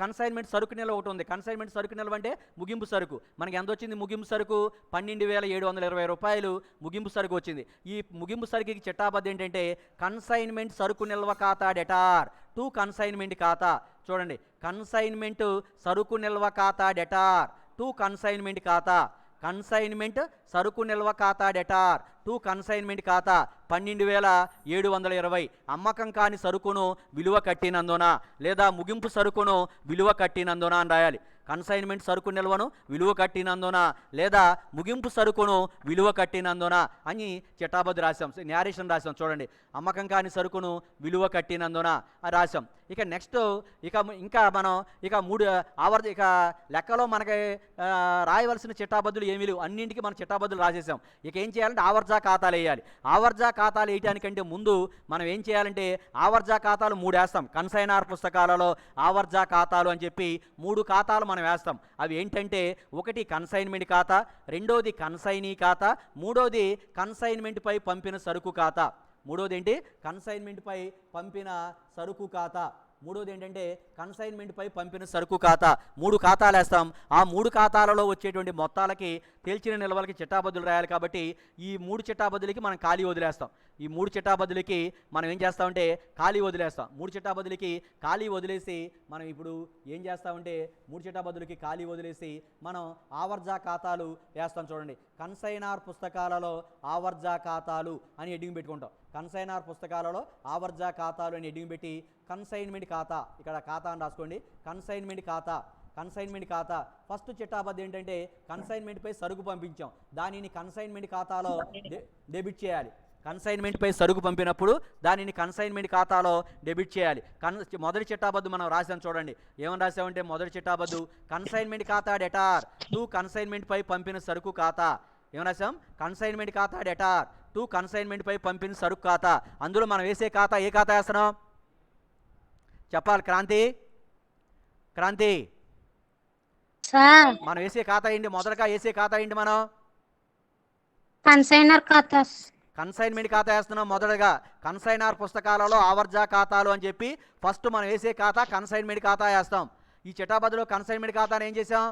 కన్సైన్మెంట్ సరుకు నిల్వ ఒకటి ఉంది. కన్సైన్మెంట్ సరుకు నిల్వ అంటే ముగింపు సరుకు. మనకి ఎంత వచ్చింది? ముగింపు సరుకు 12,720 రూపాయలు ముగింపు సరుకు వచ్చింది. ఈ ముగింపు సరుకుకి చిట్టాబద్దు ఏంటంటే కన్సైన్మెంట్ సరుకు నిల్వ ఖాతా డెటార్ టు కన్సైన్మెంట్ ఖాతా. చూడండి, కన్సైన్మెంట్ సరుకు నిల్వ ఖాతా డెటార్ టు కన్సైన్మెంట్ ఖాతా. కన్సైన్మెంట్ సరుకు నిల్వ ఖాతా డెటార్ టు కన్సైన్మెంట్ ఖాతా 12,720 అమ్మకం కాని సరుకును విలువ కట్టినందున లేదా ముగింపు సరుకును విలువ కట్టినందున అని రాయాలి. కన్సైన్మెంట్ సరుకు నిల్వను విలువ కట్టినందున లేదా ముగింపు సరుకును విలువ కట్టినందున అని చిట్టాబద్దు రాసాం, న్యారేషన్ రాసాం. చూడండి, అమ్మకం కాని సరుకును విలువ కట్టినందున రాసాం. ఇక నెక్స్ట్ ఇంకా మనం ఇక లెక్కలో మనకి రాయవలసిన చిట్టాబద్దులు ఏమీ లేవు, అన్నింటికి మనం చిట్టాబద్దులు రాసేసాం. ఇక ఏం చేయాలంటే ఆవర్జా ఖాతాలు వేయాలి. ఆవర్జా ఖాతాలు వేయడానికంటే ముందు మనం ఏం చేయాలంటే ఆవర్జా ఖాతాలు 3 వేస్తాం. కన్సైనార్ పుస్తకాలలో ఆవర్జా ఖాతాలు అని చెప్పి 3 ఖాతాలు మనం వేస్తాం. అవి ఏంటంటే, ఒకటి కన్సైన్మెంట్ ఖాతా, రెండోది కన్సైనీ ఖాతా, మూడోది కన్సైన్మెంట్పై పంపిన సరుకు ఖాతా. మూడోది ఏంటి? కన్సైన్మెంట్పై పంపిన సరుకు ఖాతా. మూడోది ఏంటంటే కన్సైన్మెంట్పై పంపిన సరుకు ఖాతా. 3 ఖాతాలు వేస్తాం. ఆ 3 ఖాతాలలో వచ్చేటువంటి మొత్తాలకి తేల్చిన నిల్వలకి చిట్టాబద్దులు రాయాలి. కాబట్టి ఈ 3 చిట్టాబద్దులకి మనం ఖాళీ వదిలేస్తాం. ఈ 3 చిట్టాబద్దులకి మనం ఏం చేస్తామంటే ఖాళీ వదిలేస్తాం. 3 చిట్టాబద్దులకి ఖాళీ వదిలేసి మనం ఇప్పుడు ఏం చేస్తామంటే 3 చిట్టాబద్దులకి ఖాళీ వదిలేసి మనం ఆవర్జా ఖాతాలు వేస్తాం. చూడండి, కన్సైనార్ పుస్తకాలలో ఆవర్జా ఖాతాలు అని హెడ్డింగ్ పెట్టుకుంటాం. కన్సైనార్ పుస్తకాలలో ఆవర్జా ఖాతాలు అని హెడ్డింగ్ పెట్టి కన్సైన్మెంట్ ఖాతా, ఇక్కడ ఖాతా అని రాసుకోండి. కన్సైన్మెంట్ ఖాతా ఫస్ట్ చిట్టాబద్దు ఏంటంటే కన్సైన్మెంట్పై సరుకు పంపించాం, దానిని కన్సైన్మెంట్ ఖాతాలో డెబిట్ చేయాలి. కన్సైన్మెంట్పై సరుకు పంపినప్పుడు దానిని కన్సైన్మెంట్ ఖాతాలో డెబిట్ చేయాలి. మొదటి చిట్టాబద్దు మనం రాసాం. చూడండి, ఏమని రాసామంటే మొదటి చిట్టాబద్దు కన్సైన్మెంట్ ఖాతా డెటార్ టు కన్సైన్మెంట్పై పంపిన సరుకు ఖాతా. ఏమని రాసాం? కన్సైన్మెంట్ ఖాతా డెటార్ టు కన్సైన్మెంట్పై పంపిన సరుకు ఖాతా. అందులో మనం వేసే ఖాతా ఏ ఖాతా వేస్తున్నాం చెప్పాలి. క్రాంతి మనం వేసే ఖాతా ఏంటి? మొదటగా వేసే ఖాతా ఏంటి? మనం కన్సైనర్ ఖాతా, కన్సైన్మెంట్ ఖాతా వేస్తున్నాం. మొదటగా కన్సైనార్ పుస్తకాలలో ఆవర్జా ఖాతాలు అని చెప్పి ఫస్ట్ మనం వేసే ఖాతా కన్సైన్మెంట్ ఖాతా వేస్తాం. ఈ చిట్టాబద్దులో కన్సైన్మెంట్ ఖాతాను ఏం చేసాం?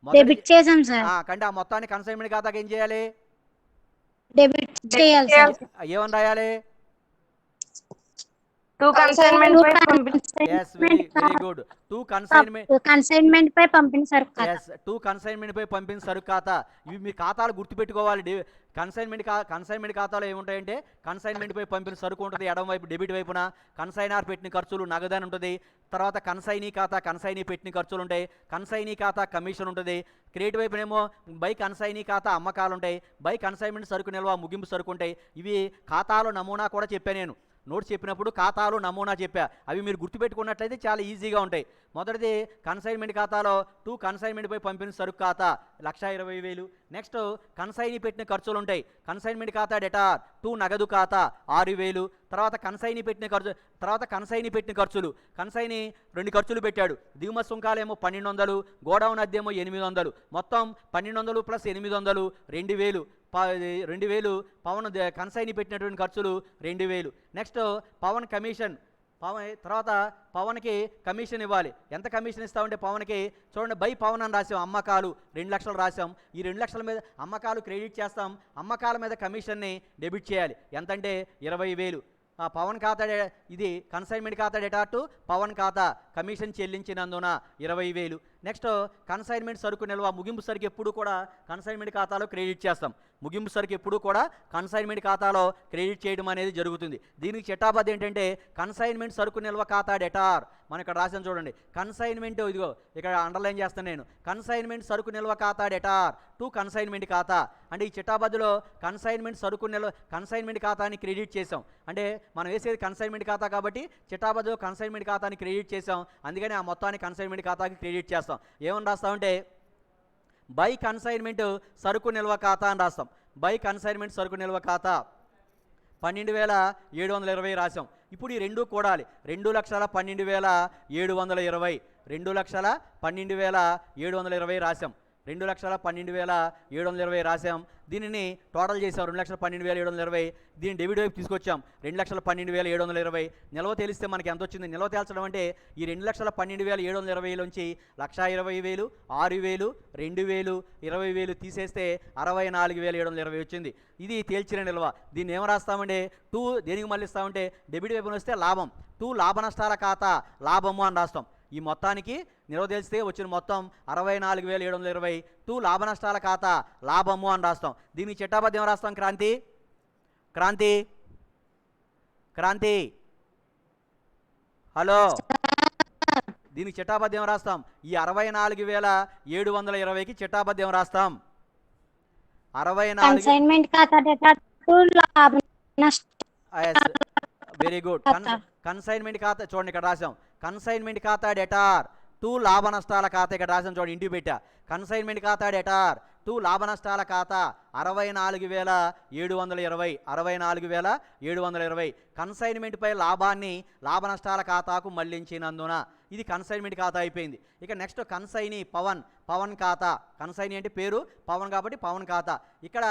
డెబిట్ చేసాం సార్. కంటే ఆ మొత్తాన్ని కన్సైన్మెంట్ ఖాతాకి ఏం చేయాలి? డెబిట్ చేయాలి సార్. ఏమని రాయాలి? Very good. కన్సైన్మెంట్ పై పంపిన సరుకు ఖాతా. టు కన్సైన్మెంట్ పై పంపిన సరుకు ఖాతా. ఇవి మీ ఖాతాలు గుర్తుపెట్టుకోవాలి. కన్సైన్మెంట్ ఖాతాలో ఏముంటాయంటే కన్సైన్మెంట్ పై పంపిన సరుకు ఉంటుంది, ఎడమ వైపు డెబిట్ వైపున కన్సైనార్ పెట్టిన ఖర్చులు నగదని ఉంటుంది. తర్వాత కన్సైనీ ఖాతా, కన్సైనీ పెట్టిన ఖర్చులు ఉంటాయి. కన్సైనీ ఖాతా కమిషన్ ఉంటుంది. క్రెడిట్ వైపునేమో బై కన్సైనీ ఖాతా అమ్మకాలు ఉంటాయి. బై కన్సైన్మెంట్ సరుకు నిల్వ ముగింపు సరుకు ఉంటాయి. ఇవి ఖాతాలో నమూనా కూడా చెప్పాను నేను నోట్స్ చెప్పినప్పుడు. ఖాతాలు నమూనా చెప్పా, అవి మీరు గుర్తుపెట్టుకున్నట్లయితే చాలా ఈజీగా ఉంటాయి. మొదటిది కన్సైన్మెంట్ ఖాతాలో టు కన్సైన్మెంట్పై పంపిన సరుకు ఖాతా 1,20,000. నెక్స్ట్ కన్సైనీ పెట్టిన ఖర్చులు ఉంటాయి. కన్సైన్మెంట్ ఖాతా డెటార్ టు నగదు ఖాతా 6,000. తర్వాత కన్సైనీ పెట్టిన ఖర్చులు కన్సైనీ 2 ఖర్చులు పెట్టాడు. దిగుమతి సుంకాలేమో 1,200, గోడౌన్ అద్దెమో 800. మొత్తం 1,200 ప్లస్ 800 2,000. 2,000 పవన్ కన్సైనీ పెట్టినటువంటి ఖర్చులు 2,000. Next Pawan commission. తర్వాత పవన్కి కమిషన్ ఇవ్వాలి. ఎంత కమిషన్ ఇస్తామంటే పవన్కి చూడండి, బై పవన్ అని రాసాం. అమ్మకాలు 2 లక్షలు రాసాం. ఈ 2 లక్షల మీద అమ్మకాలు క్రెడిట్ చేస్తాం. అమ్మకాల మీద కమిషన్ని డెబిట్ చేయాలి. ఎంతంటే 20,000. పవన్ ఖాతా, ఇది కన్సైన్మెంట్ ఖాతా డెటార్ టు పవన్ ఖాతా కమిషన్ చెల్లించినందున 20,000. నెక్స్ట్ కన్సైన్మెంట్ సరుకు నిల్వ ముగింపు సరుకు ఎప్పుడు కూడా కన్సైన్మెంట్ ఖాతాలో క్రెడిట్ చేస్తాం. ముగింపు సరుకు ఎప్పుడు కూడా కన్సైన్మెంట్ ఖాతాలో క్రెడిట్ చేయడం అనేది జరుగుతుంది. దీనికి చిట్టాబద్దు ఏంటంటే కన్సైన్మెంట్ సరుకు నిల్వ ఖాతా డెటార్. మనం ఇక్కడ రాసాను చూడండి, కన్సైన్మెంట్, ఇదిగో ఇక్కడ అండర్లైన్ చేస్తాను నేను, కన్సైన్మెంట్ సరుకు నిల్వ ఖాతా డెటార్ టు కన్సైన్మెంట్ ఖాతా. అంటే ఈ చిట్టాబద్దులో కన్సైన్మెంట్ ఖాతాని క్రెడిట్ చేసాం. అంటే మనం వేసేది కన్సైన్మెంట్ ఖాతా కాబట్టి చిట్టాబద్దులో కన్సైన్మెంట్ ఖాతాని క్రెడిట్ చేసాం. అందుకని ఆ మొత్తాన్ని కన్సైన్మెంట్ ఖాతాకి క్రెడిట్ చేస్తాం. ఏమని రాస్తామంటే బై కన్సైన్మెంట్ సరుకు నిల్వ ఖాతా అని రాస్తాం. బై కన్సైన్మెంట్ సరుకు నిల్వ ఖాతా 12,720 రాసాం. ఇప్పుడు ఈ 2 కూడాలి. 2,12,720 2,12,720 రాసాం. 2,12,720 రాసాం. దీనిని టోటల్ చేసాం 2,12,720. దీన్ని డెబిట్ వైపు తీసుకొచ్చాం 2,12,720. నిల్వ తేలిస్తే మనకి ఎంత వచ్చింది? నిల్వ తేల్చడం అంటే ఈ 2,12,720 నుంచి 1,20,000, 6,000, 2,000, 20,000 తీసేస్తే 64,720 వచ్చింది. ఇది తేల్చిన నిల్వ. దీన్ని ఏం రాస్తామంటే 2 దేనికి మళ్ళీ ఇస్తామంటే డెబిట్ వైపున వస్తే లాభం, 2 లాభ నష్టాల ఖాతా లాభము అని రాస్తాం. ఈ మొత్తానికి నిల్వ తెలిస్తే వచ్చిన మొత్తం 64,720 టు లాభ నష్టాల ఖాతా లాభము అని రాస్తాం. దీనికి చిట్టాబద్ధం ఏం రాస్తాం? క్రాంతి హలో, దీనికి చిట్టాబద్ధం ఏం రాస్తాం? ఈ 64,720కి చిట్టాబద్ధం ఏం రాస్తాం? 64 కన్సైన్మెంట్ ఖాతా డేటా టు లాభ నష్టాల వెరీ గుడ్. కన్సైన్మెంట్ ఖాతా చూడండి, ఇక్కడ రాసాం కన్సైన్మెంట్ ఖాతా డెటార్ టు లాభ నష్టాల ఖాతా. ఇక్కడ రాసాం చూడండి, ఇంటికి పెట్టా. కన్సైన్మెంట్ ఖాతా డెటార్ టు లాభ నష్టాల ఖాతా 64,720 కన్సైన్మెంట్ పై లాభాన్ని లాభ నష్టాల ఖాతాకు మళ్లించినందున ఇది కన్సైన్మెంట్ ఖాతా అయిపోయింది. ఇక నెక్స్ట్ కన్సైనీ పవన్ ఖాతా. కన్సైనీ అంటే పేరు, పవన్ కాబట్టి పవన్ ఖాతా. ఇక్కడ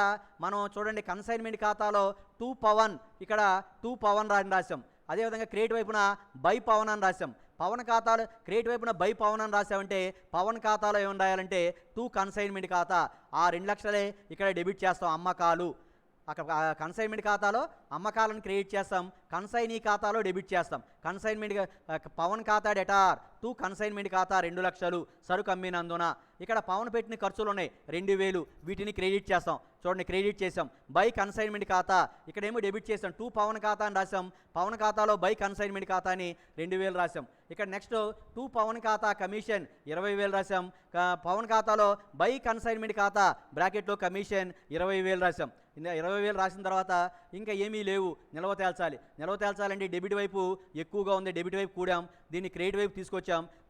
మనం చూడండి కన్సైన్మెంట్ ఖాతాలో 2 పవన్, ఇక్కడ 2 పవన్ అని రాసాం. అదేవిధంగా క్రెడిట్ వైపున బై పవన్ అని రాసాం. పవన్ ఖాతాలో క్రెడిట్ వైపున బై పవన్ అని రాసామంటే పవన్ ఖాతాలో ఏమని రాయాలంటే 2 కన్సైన్మెంట్ ఖాతా. ఆ 2 లక్షలే ఇక్కడ డెబిట్ చేస్తాం. అమ్మకాలు అక్కడ కన్సైన్మెంట్ ఖాతాలో అమ్మకాలను క్రెడిట్ చేస్తాం, కన్సైనీ ఖాతాలో డెబిట్ చేస్తాం. కన్సైన్మెంట్ పవన్ ఖాతా డెటార్ 2 కన్సైన్మెంట్ ఖాతా 2 లక్షలు సరుకు అమ్మినందున. ఇక్కడ పవన్ పెట్టిన ఖర్చులు ఉన్నాయి 2,000, వీటిని క్రెడిట్ చేస్తాం. చూడండి క్రెడిట్ చేసాం. బై కన్సైన్మెంట్ ఖాతా ఇక్కడేమో డెబిట్ చేసాం. 2 పవన్ ఖాతా అని రాసాం. పవన్ ఖాతాలో బై కన్సైన్మెంట్ ఖాతాని 2,000 రాసాం. ఇక్కడ నెక్స్ట్ 2 పవన్ ఖాతా కమిషన్ 20,000 రాసాం. పవన్ ఖాతాలో బై కన్సైన్మెంట్ ఖాతా బ్రాకెట్లో కమిషన్ 20,000 రాసాం. 20,000 రాసిన తర్వాత ఇంకా ఏమీ లేవు, నిల్వ తేల్చాలంటే డెబిట్ వైపు ఎక్కువగా ఉంది, డెబిట్ వైపు కూడాం. దీన్ని క్రెడిట్ వైపు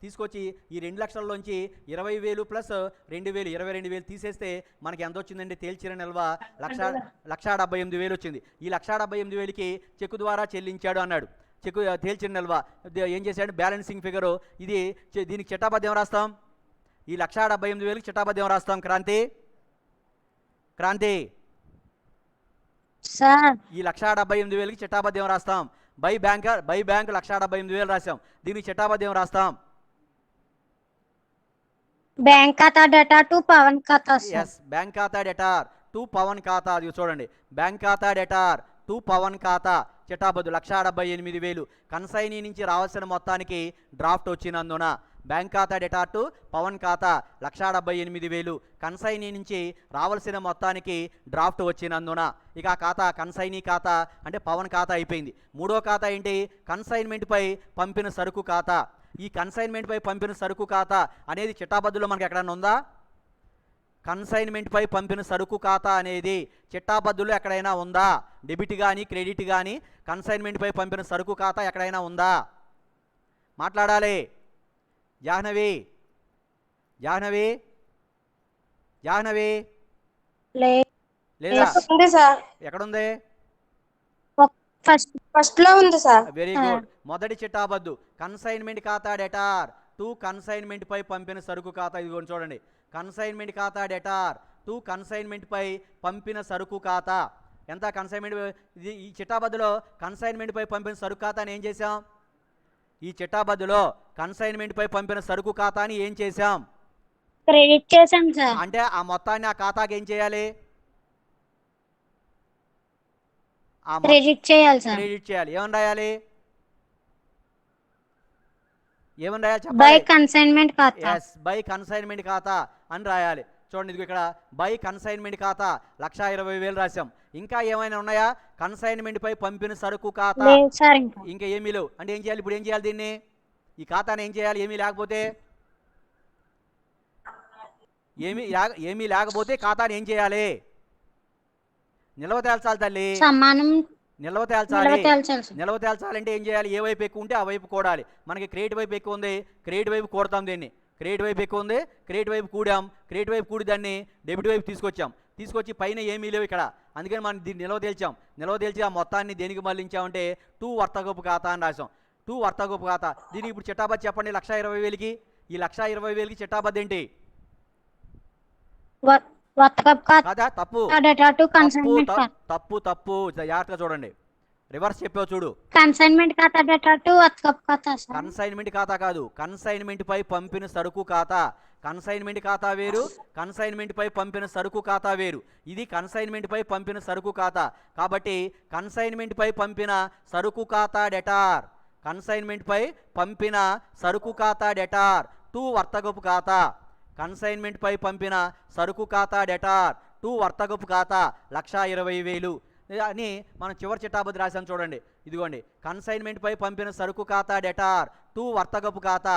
తీసుకొచ్చి ఈ 2 లక్షల్లోంచి 20,000 ప్లస్ 2,000 22,000 తీసేస్తే మనకి ఎంత వచ్చిందండి? తేల్చిన నిల్వ 1,78,000 వచ్చింది. ఈ 1,78,000కి చెక్కు ద్వారా చెల్లించాడు అన్నాడు. చెక్కు తేల్చిన నిల్వ ఏం చేశాడు? బ్యాలెన్సింగ్ ఫిగరు ఇది. దీనికి చిట్టాబద్ధం రాస్తాం. ఈ 1,78,000కి చిట్టాబద్ధం రాస్తాం. క్రాంతి సార్ ఈ 1,78,000కి చిట్టాబద్ధం రాస్తాం. బై బ్యాంక్ 1,78,000 రాసాం. దీనికి చిట్టాబద్ధం రాస్తాం. బ్యాంక్ ఖాతా డేటా టు పవన్ ఖాతా. ఎస్, బ్యాంక్ ఖాతా డెటార్ టు పవన్ ఖాతా. అది చూడండి, బ్యాంక్ ఖాతా డెటార్ టు పవన్ ఖాతా చిట్టాబద్దు 1,78,000 కన్సైనీ నుంచి రావాల్సిన మొత్తానికి డ్రాఫ్ట్ వచ్చినందున. బ్యాంక్ ఖాతా డెటార్ టు పవన్ ఖాతా 1,78,000 కన్సైనీ నుంచి రావాల్సిన మొత్తానికి డ్రాఫ్ట్ వచ్చినందున. ఇక ఆ ఖాతా కన్సైనీ ఖాతా అంటే పవన్ ఖాతా అయిపోయింది. మూడో ఖాతా ఏంటి? కన్సైన్మెంట్పై పంపిన సరుకు ఖాతా. ఈ కన్సైన్మెంట్పై పంపిన సరుకు ఖాతా అనేది చిట్టాబద్దులో మనకి ఎక్కడైనా ఉందా? కన్సైన్మెంట్పై పంపిన సరుకు ఖాతా అనేది చిట్టాబద్దులో ఎక్కడైనా ఉందా? డెబిట్ కానీ క్రెడిట్ కానీ కన్సైన్మెంట్పై పంపిన సరుకు ఖాతా ఎక్కడైనా ఉందా? మాట్లాడాలి. జాహ్నవి లేదా? ఎక్కడుంది? ఫస్ట్ లో ఉంది సార్. Very good. మొదటి చిట్టాబద్దు కన్సైన్మెంట్ ఖాతా డెటార్ టు కన్సైన్మెంట్ పై పంపిన సరుకు ఖాతా. ఇది చూడండి, కన్సైన్మెంట్ ఖాతా డెటార్ టు కన్సైన్మెంట్ పై పంపిన సరుకు ఖాతా ఎంత? కన్సైన్మెంట్. ఈ చిట్టాబద్దులో కన్సైన్మెంట్ పై పంపిన సరుకు ఖాతాని ఏం చేసాం? ఈ చిట్టాబద్దులో కన్సైన్మెంట్ పై పంపిన సరుకు ఖాతాని ఏం చేసాం? క్రెడిట్ చేసాం సార్. అంటే ఆ మొత్తాన్ని ఆ ఖాతాకి ఏం చేయాలి? క్రెడిట్ చేయాలి సార్. క్రెడిట్ చేయాలి. ఏమని రాయాలి? బై కన్సైన్మెంట్ ఖాతా. ఎస్, బై కన్సైన్మెంట్ ఖాతా అని రాయాలి. చూడండి, ఇది ఇక్కడ బై కన్సైన్మెంట్ ఖాతా 1,20,000 రాసాం. ఇంకా ఏమైనా ఉన్నాయా? కన్సైన్మెంట్ పై పంపిన సరుకు ఖాతా ఇంకా ఏమీ లేవు. అంటే ఏం చేయాలి? ఇప్పుడు ఏం చేయాలి? దీన్ని ఈ ఖాతాని ఏం చేయాలి? ఏమీ లేకపోతే ఖాతాని ఏం చేయాలి? నిల్వ తేల్చాలి తల్లి. నిల్వ తేల్చాలంటే ఏం చేయాలి? ఏ వైపు ఎక్కువ ఉంటే ఆ వైపు కూడాలి. మనకి క్రెడిట్ వైపు ఎక్కువ ఉంది, క్రెడిట్ వైపు కూడతాం. దీన్ని క్రెడిట్ వైపు ఎక్కువ ఉంది, క్రెడిట్ వైపు కూడాం. క్రెడిట్ వైపు కూడి దాన్ని డెబిట్ వైపు తీసుకొచ్చి పైన ఏమీ లేవు ఇక్కడ. అందుకని మనం దీన్ని నిల్వ తేల్చి ఆ మొత్తాన్ని దేనికి మళ్ళించామంటే 2 వర్తకపు ఖాతా అని రాసాం. 2 వర్తకపు ఖాతా. దీనికి ఇప్పుడు చిట్టాబద్దు చెప్పండి. 1,20,000కి ఈ 1,20,000కి చిట్టాబద్దు ఏంటి? కదా? తప్పు జాగ్రత్తగా చూడండి. రివర్స్ చెప్పావు చూడు. కన్సైన్మెంట్ ఖాతా డేటా టు వర్తకపు ఖాతా. కన్సైన్మెంట్ ఖాతా కాదు, కన్సైన్మెంట్ పై పంపిన సరుకు ఖాతా. కన్సైన్మెంట్ ఖాతా వేరు, కన్సైన్మెంట్ పై పంపిన సరుకు ఖాతా వేరు. ఇది కన్సైన్మెంట్ పై పంపిన సరుకు ఖాతా కాబట్టి కన్సైన్మెంట్ పై పంపిన సరుకు ఖాతా డెటార్ కన్సైన్మెంట్పై పంపిన సరుకు ఖాతా డెటార్ టు వర్తకపు ఖాతా. కన్సైన్మెంట్పై పంపిన సరుకు ఖాతా డెటార్ టు వర్తకపు ఖాతా 1,20,000 అని మనం చివరి చిట్టాబద్ది రాసాం చూడండి. ఇదిగోండి, కన్సైన్మెంట్పై పంపిన సరుకు ఖాతా డెటార్ టు వర్తకపు ఖాతా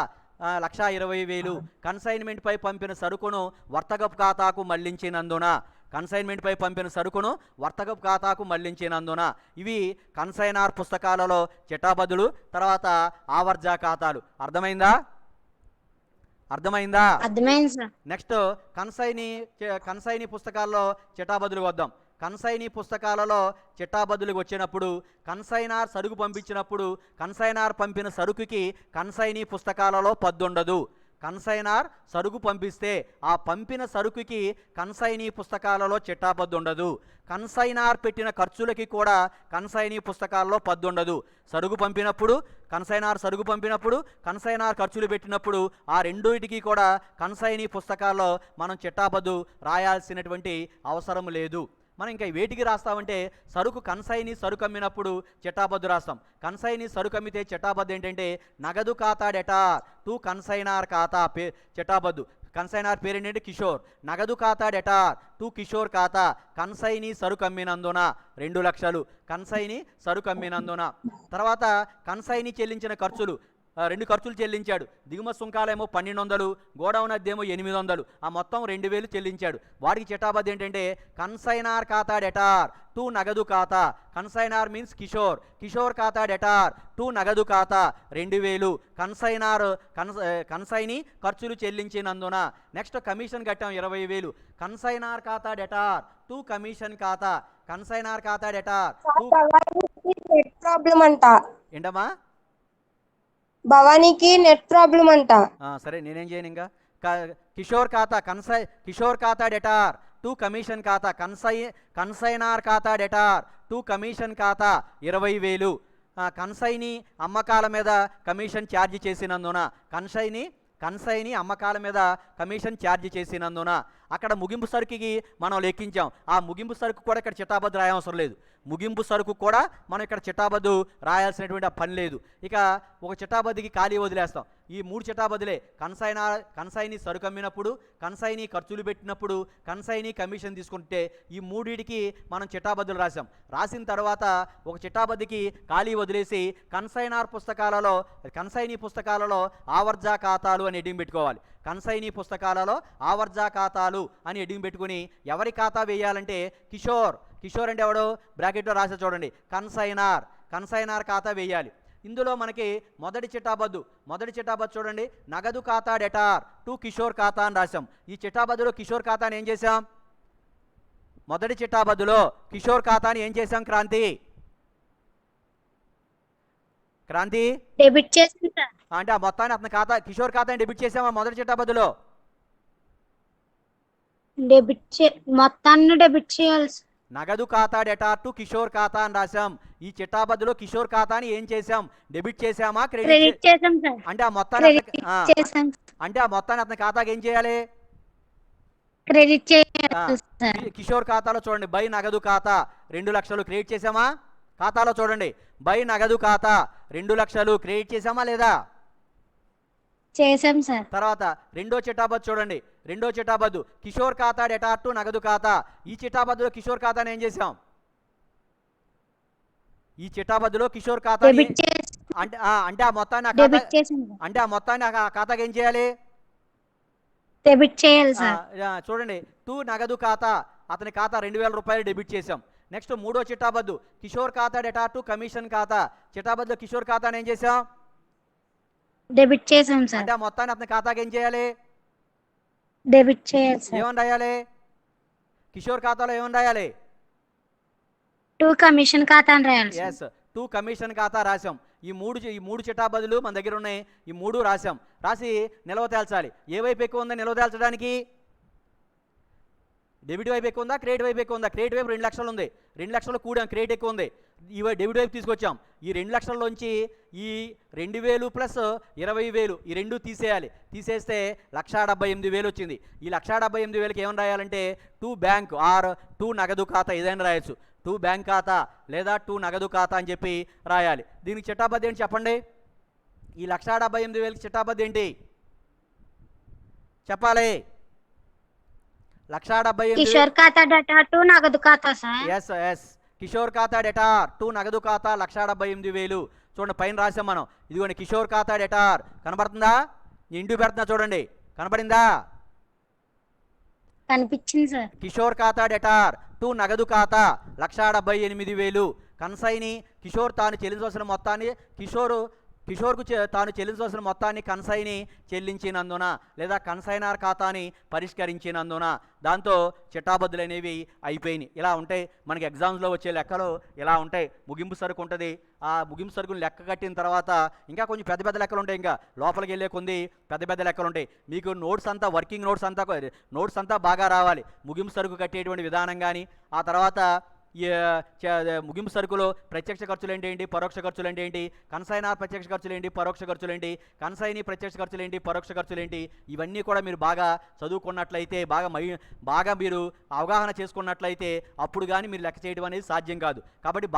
1,20,000. కన్సైన్మెంట్పై పంపిన సరుకును వర్తకపు ఖాతాకు మళ్లించినందున, కన్సైన్మెంట్పై పంపిన సరుకును వర్తకపు ఖాతాకు మళ్లించినందున. ఇవి కన్సైనార్ పుస్తకాలలో చిట్టాబద్దులు, తర్వాత ఆవర్జా ఖాతాలు. అర్థమైందా? అర్థమైంది సార్. నెక్స్ట్ కన్సైనీ పుస్తకాల్లో చిట్టాబద్దులు వద్దాం. కన్సైనీ పుస్తకాలలో చిట్టాబద్దులకు వచ్చినప్పుడు కన్సైనార్ సరుకు పంపించినప్పుడు కన్సైనార్ పంపిన సరుకుకి కన్సైనీ పుస్తకాలలో పద్దుండదు. కన్సైనార్ సరుకు పంపిస్తే ఆ పంపిన సరుకుకి కన్సైనీ పుస్తకాలలో చిట్టాబద్దు ఉండదు. కన్సైనార్ పెట్టిన ఖర్చులకి కూడా కన్సైనీ పుస్తకాల్లో పద్దుండదు. సరుకు పంపినప్పుడు కన్సైనార్ ఖర్చులు పెట్టినప్పుడు ఆ రెండింటికి కూడా కన్సైనీ పుస్తకాల్లో మనం చిట్టాబద్దు రాయాల్సినటువంటి అవసరం లేదు. మనం ఇంకా వేటికి రాస్తామంటే కన్సైనీ సరుకు అమ్మినప్పుడు చిట్టాబద్దు రాస్తాం. కన్సైనీ సరుకు అమ్మితే చిట్టాబద్దు ఏంటంటే నగదు ఖాతా డెటార్ టు కన్సైనార్ ఖాతా చిట్టాబద్దు. కన్సైనార్ పేరు ఏంటంటే కిషోర్. నగదు ఖాతా డెటార్ టు కిషోర్ ఖాతా. కన్సైనీ సరుకు అమ్మినందున 2 లక్షలు. కన్సైనీ సరుకు అమ్మినందున. తర్వాత కన్సైనీ చెల్లించిన ఖర్చులు, 2 ఖర్చులు చెల్లించాడు. దిగుమతి సుంకాలేమో 1,200, గోడౌన్ అద్దేమో 800. ఆ మొత్తం 2,000 చెల్లించాడు. వాడికి చిట్టాబద్దు ఏంటంటే కన్సైనార్ ఖాతా డెటార్ టు నగదు ఖాతా. కన్సైనార్ మీన్స్ కిషోర్ ఖాతా డెటార్ టు నగదు ఖాతా 2,000. కన్సైనీ ఖర్చులు చెల్లించినందున. నెక్స్ట్ కమిషన్ కట్టాం 20,000. కన్సైనార్ ఖాతా డెటార్ టు కమిషన్ ఖాతా. కన్సైనార్ ఖాతా డెటార్ టు ప్రాబ్లం అంట. ఏంటమ్మా? భవానీకి నెట్ ప్రాబ్లం అంట. సరే, నేనేం చేయను. ఇంకా కిషోర్ ఖాతా డెటార్ టు కమిషన్ ఖాతా. కన్సైనార్ ఖాతా డెటార్ టు కమిషన్ ఖాతా 20,000. కన్సైనీ అమ్మకాల మీద కమిషన్ ఛార్జ్ చేసినందున. కన్సైనీ అమ్మకాల మీద కమిషన్ ఛార్జ్ చేసినందున. అక్కడ ముగింపు సరుకుకి మనం లెక్కించాం. ఆ ముగింపు సరుకు కూడా ఇక్కడ చిట్టాబద్దు రాయవసరం లేదు. ముగింపు సరుకు కూడా మనం ఇక్కడ చిట్టాబద్దు రాయాల్సినటువంటి పని లేదు. ఇక ఒక చిట్టాబద్దుకి ఖాళీ వదిలేస్తాం. ఈ 3 చిట్టాబద్దులే. కన్సైనీ సరుకు అమ్మినప్పుడు, కన్సైనీ ఖర్చులు పెట్టినప్పుడు, కన్సైనీ కమిషన్ తీసుకుంటే ఈ 3టికి మనం చిట్టాబద్దులు రాసాం. రాసిన తర్వాత ఒక చిట్టాబద్దుకి ఖాళీ వదిలేసి కన్సైనీ పుస్తకాలలో ఆవర్జా ఖాతాలు అని ఎడింగ్ పెట్టుకోవాలి. కన్సైనీ పుస్తకాలలో ఆవర్జా ఖాతాలు అని ఎడింగ్ పెట్టుకుని ఎవరి ఖాతా వేయాలంటే కిషోర్ అంటే ఎవడు? బ్రాకెట్లో రాసే చూడండి, కన్సైనార్ ఖాతా వేయాలి. ఇందులో మనకి మొదటి చిట్టాబద్దు చూడండి, నగదు ఖాతా డెటార్ టు కిషోర్ ఖాతా అని రాసాం. ఈ చిట్టాబద్దులో కిషోర్ ఖాతాని ఏం చేసాం? మొదటి చిట్టాబద్దులో కిషోర్ ఖాతాని ఏం చేసాం? క్రాంతి డెబిట్ చేసాం సార్. అంటే ఆ మొత్తాన్ని అతని ఖాతా కిషోర్ ఖాతాని డెబిట్ చేసామా? మొదటి చిట్టాబద్దులో మొత్తాన్ని డెబిట్ చేయాలి. నగదు ఖాతా డెటార్ టు కిషోర్ ఖాతా అని రాసాం. ఈ చిట్టాబద్దులో కిషోర్ ఖాతాని ఏం చేసాం? డెబిట్ చేసామా? క్రెడిట్ చేసాం సార్. అంటే ఆ మొత్తాన్ని అతని ఖాతాకి ఏం చేయాలి? క్రెడిట్ చేయాలి సార్. కిషోర్ ఖాతాలో చూడండి, బై నగదు ఖాతా 2 లక్షలు క్రెడిట్ చేసామా? ఖాతాలో చూడండి, బై నగదు ఖాతా 2 లక్షలు క్రెడిట్ చేసామా లేదా? చేసాం సార్. తర్వాత రెండో చిట్టాబద్దు చూడండి, కిషోర్ ఖాతా డెటార్ టు నగదు ఖాతా. ఈ చిట్టాబద్దులో కిషోర్ ఖాతాని ఏం చేసాం? ఈ చిట్టాబద్దులో కిషోర్ ఖాతా అంటే ఆ మొత్తాన్ని ఆ ఖాతాకి ఏం చేయాలి? డెబిట్ చేయాలి సార్. చూడండి, టు నగదు ఖాతా అతని ఖాతా 2,000 రూపాయలు డెబిట్ చేసాం. నెక్స్ట్ మూడో చిట్టాబద్దు కిషోర్ ఖాతా డెటార్ టు కమిషన్ ఖాతా. చిట్టాబద్దులో కిషోర్ ఖాతాని ఏం చేసాం? డెబిట్ చేసాం సార్. అంటే ఆ మొత్తాన్ని అతని ఖాతాకి ఏం చేయాలి? డెబిట్ చేయాలి సార్. ఏమని రాయాలి? కిషోర్ ఖాతాలో ఏమని రాయాలి? టు కమిషన్ ఖాతా అని రాయాలి. ఎస్, టు కమిషన్ ఖాతా రాసాం. ఈ మూడు చిట్టాబద్దులు మన దగ్గర ఉన్నాయి. ఈ 3 రాసాం. రాసి నిల్వ తేల్చాలి. ఏ వైపు ఎక్కువ ఉందో నిల్వ తేల్చడానికి? డెబిట్ వైపు ఎక్కువ ఉందా, క్రెడిట్ వైపు ఎక్కువ ఉందా? క్రెడిట్ వైపు 2 లక్షలు ఉంది. 2 లక్షలు కూడాం, క్రెడిట్ ఎక్కువ ఉంది. ఈ డెబిట్ వైపు తీసుకొచ్చాం. ఈ 2 లక్షల్లోంచి ఈ 2,000 ప్లస్ 20,000 ఈ 2 తీసేయాలి. తీసేస్తే 1,78,000 వచ్చింది. ఈ 1,78,000కి ఏమని రాయాలంటే టు బ్యాంక్ ఆర్ టు నగదు ఖాతా ఏదైనా రాయొచ్చు. టు బ్యాంక్ ఖాతా లేదా టు నగదు ఖాతా అని చెప్పి రాయాలి. దీనికి చిట్టాబద్దు ఏంటి చెప్పండి? ఈ 1,78,000 చిట్టాబద్దు ఏంటి చెప్పాలి? 1,78,000. కిషోర్ ఖాతా డేటా టు నగదు ఖాతా సార్. ఎస్ ఎస్, కిషోర్ ఖాతా డెటార్ టు నగదు ఖాతా 1,78,000. చూడండి పైన రాసాం మనం. ఇదిగోండి కిషోర్ ఖాతా డెటార్ కనబడుతుందా? ఇంటూ పెడుతున్నా చూడండి, కనబడిందా? కనిపించింది సార్. కిషోర్ ఖాతా డెటార్ టు నగదు ఖాతా 1,78,000. కన్సైని కిషోర్ తాను చెల్లించవలసిన మొత్తాన్ని కిషోర్కు తాను చెల్లించవలసిన మొత్తాన్ని కన్సైని చెల్లించినందున లేదా కన్సైనర్ ఖాతాని పరిష్కరించినందున దాంతో చిట్టాబద్దులు అనేవి అయిపోయినాయి. ఇలా ఉంటాయి మనకి ఎగ్జామ్స్లో వచ్చే లెక్కలు ఇలా ఉంటాయి. ముగింపు సరుకు ఉంటుంది, ఆ ముగింపు సరుకుని లెక్క కట్టిన తర్వాత ఇంకా కొంచెం పెద్ద పెద్ద లెక్కలు ఉంటాయి. ఇంకా లోపలికి వెళ్ళే కొన్ని పెద్ద పెద్ద లెక్కలు ఉంటాయి. మీకు నోట్స్ అంతా వర్కింగ్ నోట్స్ అంతా బాగా రావాలి. ముగింపు సరుకు కట్టేటువంటి విధానం కానీ, ఆ తర్వాత ముగింపు సరుకులో ప్రత్యక్ష ఖర్చులు ఏంటి, పరోక్ష ఖర్చులు ఏంటి, కన్సైనర్ ప్రత్యక్ష ఖర్చులు ఏంటి, పరోక్ష ఖర్చులు ఏంటి, కన్సైని ప్రత్యక్ష ఖర్చులు ఏంటి, పరోక్ష ఖర్చులు ఏంటి, ఇవన్నీ కూడా మీరు బాగా చదువుకున్నట్లయితే, బాగా మీరు అవగాహన చేసుకున్నట్లయితే అప్పుడు కానీ మీరు లెక్క చేయడం అనేది సాధ్యం కాదు. కాబట్టి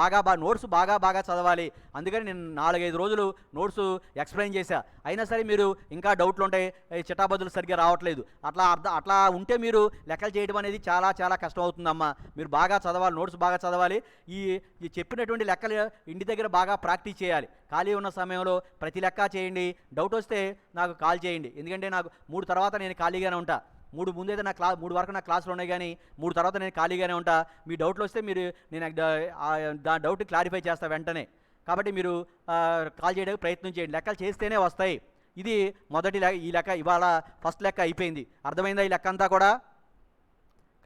నోట్స్ బాగా చదవాలి. అందుకని నేను 4-5 రోజులు నోట్స్ ఎక్స్ప్లెయిన్ చేశా. అయినా సరే మీరు ఇంకా డౌట్లు ఉంటాయి, చిట్టాబద్దులు సరిగ్గా రావట్లేదు, అట్లా ఉంటే మీరు లెక్కలు చేయడం అనేది చాలా చాలా కష్టం అవుతుందమ్మా. మీరు బాగా చదవాలి, నోట్స్ బాగా చదవాలి. ఈ చెప్పినటువంటి లెక్కలు ఇంటి దగ్గర బాగా ప్రాక్టీస్ చేయాలి. ఖాళీ ఉన్న సమయంలో ప్రతి లెక్క చేయండి. డౌట్ వస్తే నాకు కాల్ చేయండి, ఎందుకంటే నాకు 3 తర్వాత నేను ఖాళీగానే ఉంటా. 3 ముందైతే 3 వరకు నా క్లాసులు ఉన్నాయి, కానీ 3 తర్వాత నేను ఖాళీగానే ఉంటా. మీ డౌట్లు వస్తే నేను దాని డౌట్ క్లారిఫై చేస్తా వెంటనే. కాబట్టి మీరు కాల్ చేయడానికి ప్రయత్నం చేయండి. లెక్కలు చేస్తేనే వస్తాయి. ఇది మొదటి ఈ లెక్క ఇవాళ ఫస్ట్ లెక్క అయిపోయింది. అర్థమైందా ఈ లెక్క అంతా కూడా?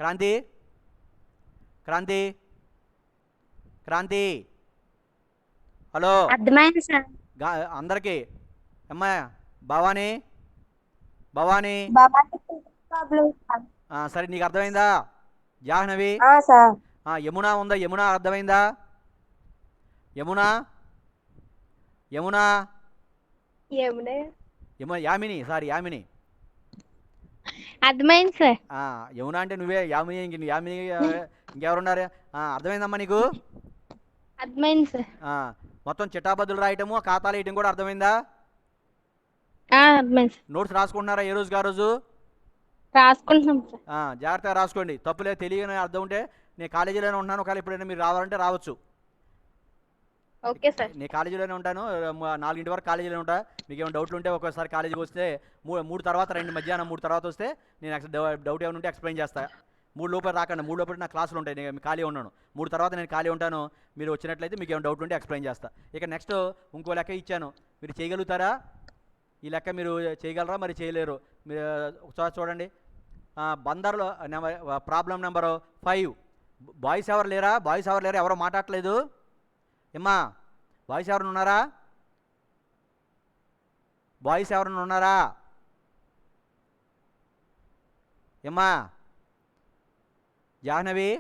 క్రాంతి హలో, అర్థమైంది సార్. అందరికీ. అమ్మా భవానీ సరే, నీకు అర్థమైందా? జాహ్నవి, యమునా ఉందా? యమునా అర్థమైందా? యమునా యామిని అర్థమైంది సార్. యమునా అంటే నువ్వే. యామిని ఇంకెవరున్నారు? అర్థమైందమ్మా నీకు? అర్థమైంది సార్. మొత్తం చిట్టాబద్దులు రాయటము, ఖాతాలు వేయటం కూడా అర్థమైందా? అర్థమైంది సార్. నోట్స్ రాసుకుంటున్నారా ఏ రోజుకి ఆ రోజు? రాసుకుంటున్నాం సార్. జాగ్రత్తగా రాసుకోండి. తప్పులే తెలియని అర్థం ఉంటే నేను కాలేజీలోనే ఉంటున్నాను, ఒకవేళ ఎప్పుడైనా మీరు రావాలంటే రావచ్చు. Okay sir. నేను కాలేజీలోనే ఉంటాను, 4 వరకు కాలేజీలో ఉంటా. మీకు ఏమైనా డౌట్లు ఉంటే ఒకసారి కాలేజీకి వస్తే 3 తర్వాత రండి. మధ్యాహ్నం 3 తర్వాత వస్తే నేను డౌట్ ఏమైనా ఉంటే ఎక్స్ప్లెయిన్ చేస్తా. 3 లోపల రాకండి. 3 లోపల నా క్లాసులు ఉంటాయి, నేను ఖాళీ ఉన్నాను. 3 తర్వాత నేను ఖాళీ ఉంటాను. మీరు వచ్చినట్లయితే మీకు ఏమైనా డౌట్ ఉంటే ఎక్స్ప్లెయిన్ చేస్తా. ఇక నెక్స్ట్ ఇంకో లెక్క ఇచ్చాను, మీరు చేయగలుగుతారా? ఈ లెక్క మీరు చేయగలరా, మరి చేయలేరు? మీరు ఒకసారి చూడండి. బందర్లో ప్రాబ్లం నెంబర్ 5. బాయ్స్ ఎవరు లేరా? ఎవరో మాట్లాడట్లేదు. ఏమ్మా బాయ్స్ ఎవరైనా ఉన్నారా? ఏమ్మా జాహ్నవి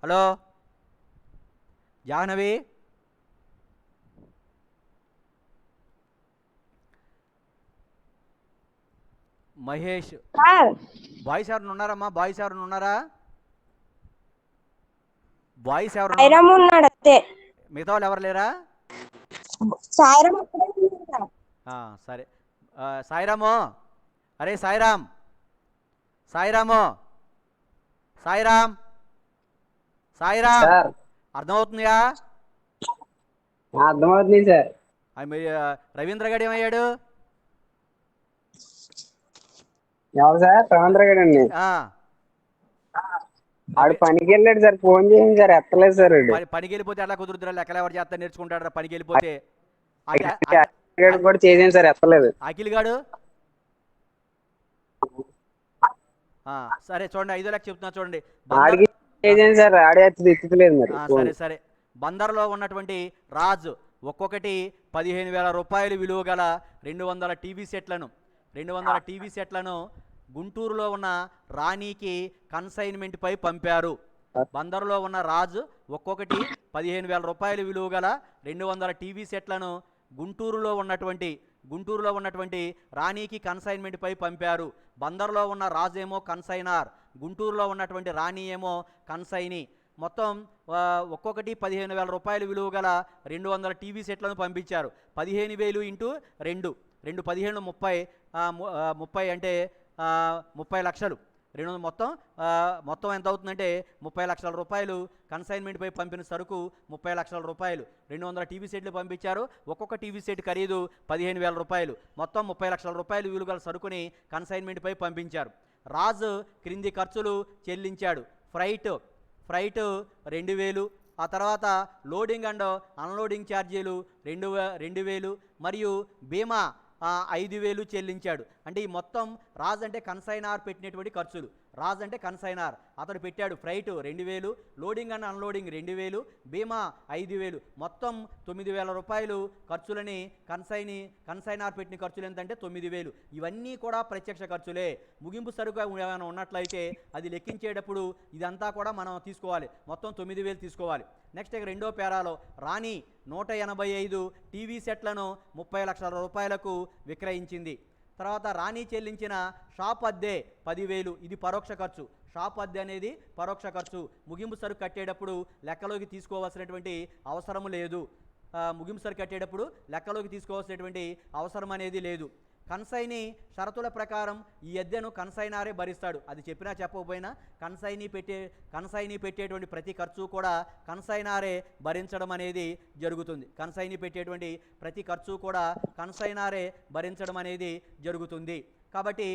హలో, జాహ్నవి మహేష్, బాయ్స్ ఎవరైనా ఉన్నారమ్మా? ఉన్నాడు అంతే, మిగతా వాళ్ళు ఎవరు లేరా? సరే. సాయిరాము, అరే సాయిరామ్ అర్థమవుతుందిగా? అర్థమవుతుంది సార్. రవీంద్ర గడి ఏమయ్యాడు? ఎవరు సార్? రవీంద్ర గడి అండి. ఆడు పనికి వెళ్ళాడు సార్, ఫోన్ చేయండి సార్, ఎత్తలేదు సార్. పనికి వెళ్ళిపోతే అలా కుదురుతురా? లెక్కలు ఎవరు చేస్తా నేర్చుకుంటాడు పనికి వెళ్ళిపోతే? కూడా చేయండి సార్, ఎత్తలేదు. అఖిల్ గాడు సరే చూడండి, 5 లెక్క చెప్తున్నా చూడండి. సార్ ఆడే ఎత్తులేదు మరి. సరే. బందర్లో ఉన్నటువంటి రాజు ఒక్కొక్కటి 15,000 రూపాయలు విలువ గల 200 టీవీ సెట్లను గుంటూరులో ఉన్న రాణికి కన్సైన్మెంట్ పై పంపారు. బందర్లో ఉన్న రాజు ఒక్కొక్కటి 15,000 రూపాయలు విలువ గల 200 టీవీ సెట్లను గుంటూరులో ఉన్నటువంటి రాణికి కన్సైన్మెంట్ పై పంపారు. బందర్లో ఉన్న రాజు ఏమో కన్సైనర్, గుంటూరులో ఉన్నటువంటి రాణి ఏమో కన్సైని. మొత్తం ఒక్కొక్కటి 15,000 రూపాయలు విలువ గల 200 టీవీ సెట్లను పంపించారు. 15,000 ఇంటూ 2 15 30 అంటే 30 లక్షలు. మొత్తం ఎంత అవుతుందంటే 30 లక్షల రూపాయలు. కన్సైన్మెంట్పై పంపిన సరుకు 30 లక్షల రూపాయలు. 200 టీవీ సెట్లు పంపించారు. ఒక్కొక్క టీవీ సెట్ ఖరీదు 15,000 రూపాయలు. మొత్తం 30 లక్షల రూపాయలు విలువ గల సరుకుని కన్సైన్మెంట్పై పంపించారు. రాజు క్రింది ఖర్చులు చెల్లించాడు. ఫ్రైట్ 2,000, ఆ తర్వాత లోడింగ్ అండ్ అన్లోడింగ్ ఛార్జీలు 2,000 మరియు బీమా 5,000 చెల్లించాడు. అంటే ఈ మొత్తం రాజు అంటే కన్సైనార్ పెట్టినటువంటి ఖర్చులు. రాజు అంటే కన్సైనార్, అతడు పెట్టాడు ఫ్రైట్ 2,000, లోడింగ్ అండ్ అన్లోడింగ్ 2,000, బీమా 5,000, మొత్తం 9,000 రూపాయలు ఖర్చులని కన్సైనార్ పెట్టిన ఖర్చులు ఎంతంటే 9,000. ఇవన్నీ కూడా ప్రత్యక్ష ఖర్చులే. ముగింపు సరుకు ఏమైనా ఉన్నట్లయితే అది లెక్కించేటప్పుడు ఇదంతా కూడా మనం తీసుకోవాలి. మొత్తం 9,000 తీసుకోవాలి. నెక్స్ట్ ఇక రెండో పేరాలో రాణి 185 టీవీ సెట్లను 30 లక్షల రూపాయలకు విక్రయించింది. తర్వాత రాణి చెల్లించిన షాప్ అద్దె 10,000. ఇది పరోక్ష ఖర్చు. షాప్ అద్దె అనేది పరోక్ష ఖర్చు. ముగింపు సరుకు కట్టేటప్పుడు లెక్కలోకి తీసుకోవాల్సినటువంటి అవసరం లేదు. అవసరం అనేది లేదు. కన్సైనీ షరతుల ప్రకారం ఈ అద్దెను కన్సైనారే భరిస్తాడు. అది చెప్పినా చెప్పకపోయినా కన్సైనీ పెట్టేటువంటి ప్రతి ఖర్చు కూడా కన్సైనారే భరించడం అనేది జరుగుతుంది. కాబట్టి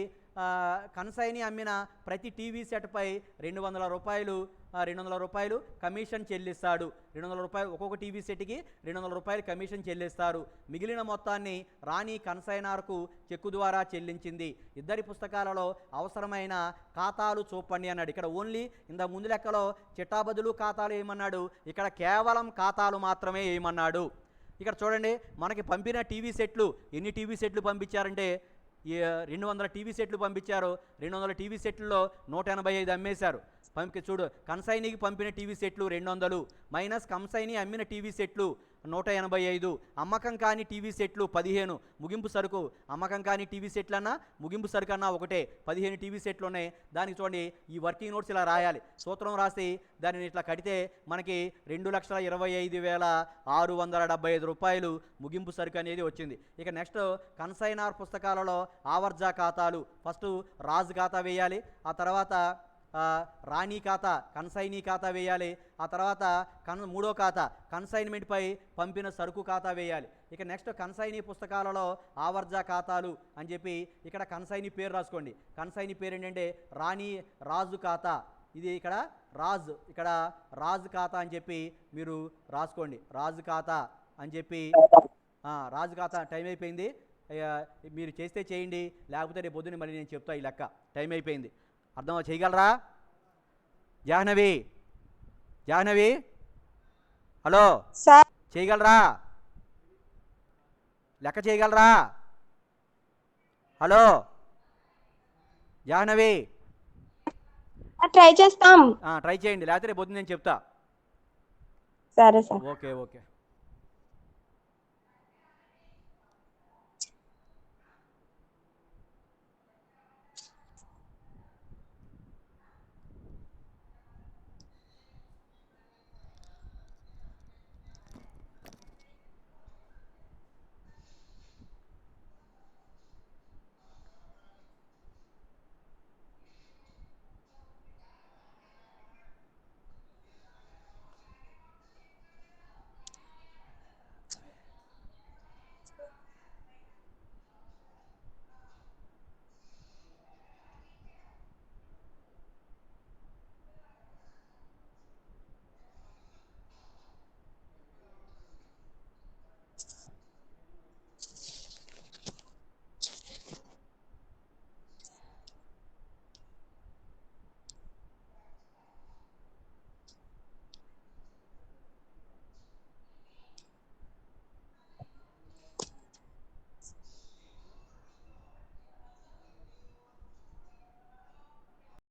కన్సైనీ అమ్మిన ప్రతి టీవీ సెట్పై 200 రూపాయలు కమిషన్ చెల్లిస్తాడు. 200 రూపాయలు ఒక్కొక్క టీవీ సెట్కి 200 రూపాయలు కమిషన్ చెల్లిస్తారు. మిగిలిన మొత్తాన్ని రాణి కన్సైనార్కు చెక్కు ద్వారా చెల్లించింది. ఇద్దరి పుస్తకాలలో అవసరమైన ఖాతాలు చూపండి అన్నాడు. ఇక్కడ ఓన్లీ ఇంత ముందు లెక్కలో చిట్టాబదులు ఖాతాలు ఏమన్నాడు, ఇక్కడ కేవలం ఖాతాలు మాత్రమే ఏమన్నాడు. ఇక్కడ చూడండి, మనకి పంపిన టీవీ సెట్లు ఎన్ని టీవీ సెట్లు పంపించారంటే 200 టీవీ సెట్లు పంపించారు. 200 టీవీ సెట్లలో 185 అమ్మేశారు. చూడు, కన్సైనీకి పంపిన టీవీ సెట్లు 200 మైనస్ కన్సైనీ అమ్మిన టీవీ సెట్లు 185, అమ్మకం కాని టీవీ సెట్లు 15. ముగింపు సరుకు అమ్మకం కాని టీవీ సెట్లన్నా ముగింపు సరుకు అన్నా ఒకటే. 15 టీవీ సెట్లు ఉన్నాయి. దానికి చూడండి, ఈ వర్కింగ్ నోట్స్ ఇలా రాయాలి. సూత్రం రాసి దానిని ఇట్లా కడితే మనకి 2,25,675 రూపాయలు ముగింపు సరుకు అనేది వచ్చింది. ఇక నెక్స్ట్ కన్సైనార్ పుస్తకాలలో ఆవర్జా ఖాతాలు. ఫస్ట్ రాజు ఖాతా వేయాలి, ఆ తర్వాత రాణి ఖాతా కన్సైనీ ఖాతా వేయాలి, ఆ తర్వాత మూడో ఖాతా కన్సైన్మెంట్పై పంపిన సరుకు ఖాతా వేయాలి. ఇక నెక్స్ట్ కన్సైనీ పుస్తకాలలో ఆవర్జా ఖాతాలు అని చెప్పి ఇక్కడ కన్సైనీ పేరు రాసుకోండి. కన్సైనీ పేరు ఏంటంటే రాజు ఖాతా. ఇది ఇక్కడ రాజు ఖాతా అని చెప్పి మీరు రాసుకోండి. రాజు ఖాతా అని చెప్పి రాజు ఖాతా. టైం అయిపోయింది. మీరు చేస్తే చేయండి, లేకపోతే రేపు పొద్దున్న మళ్ళీ నేను చెప్తా. ఈ లెక్క టైం అయిపోయింది. అర్థం చేయగలరా? జాహ్నవి హలో, చేయగలరా? లెక్క చేయగలరా? హలో జాహ్నవి, ట్రై చేస్తాం. ట్రై చేయండి, లేకపోతే రేపు పొద్దున్న నేను చెప్తా. సరే సార్. ఓకే.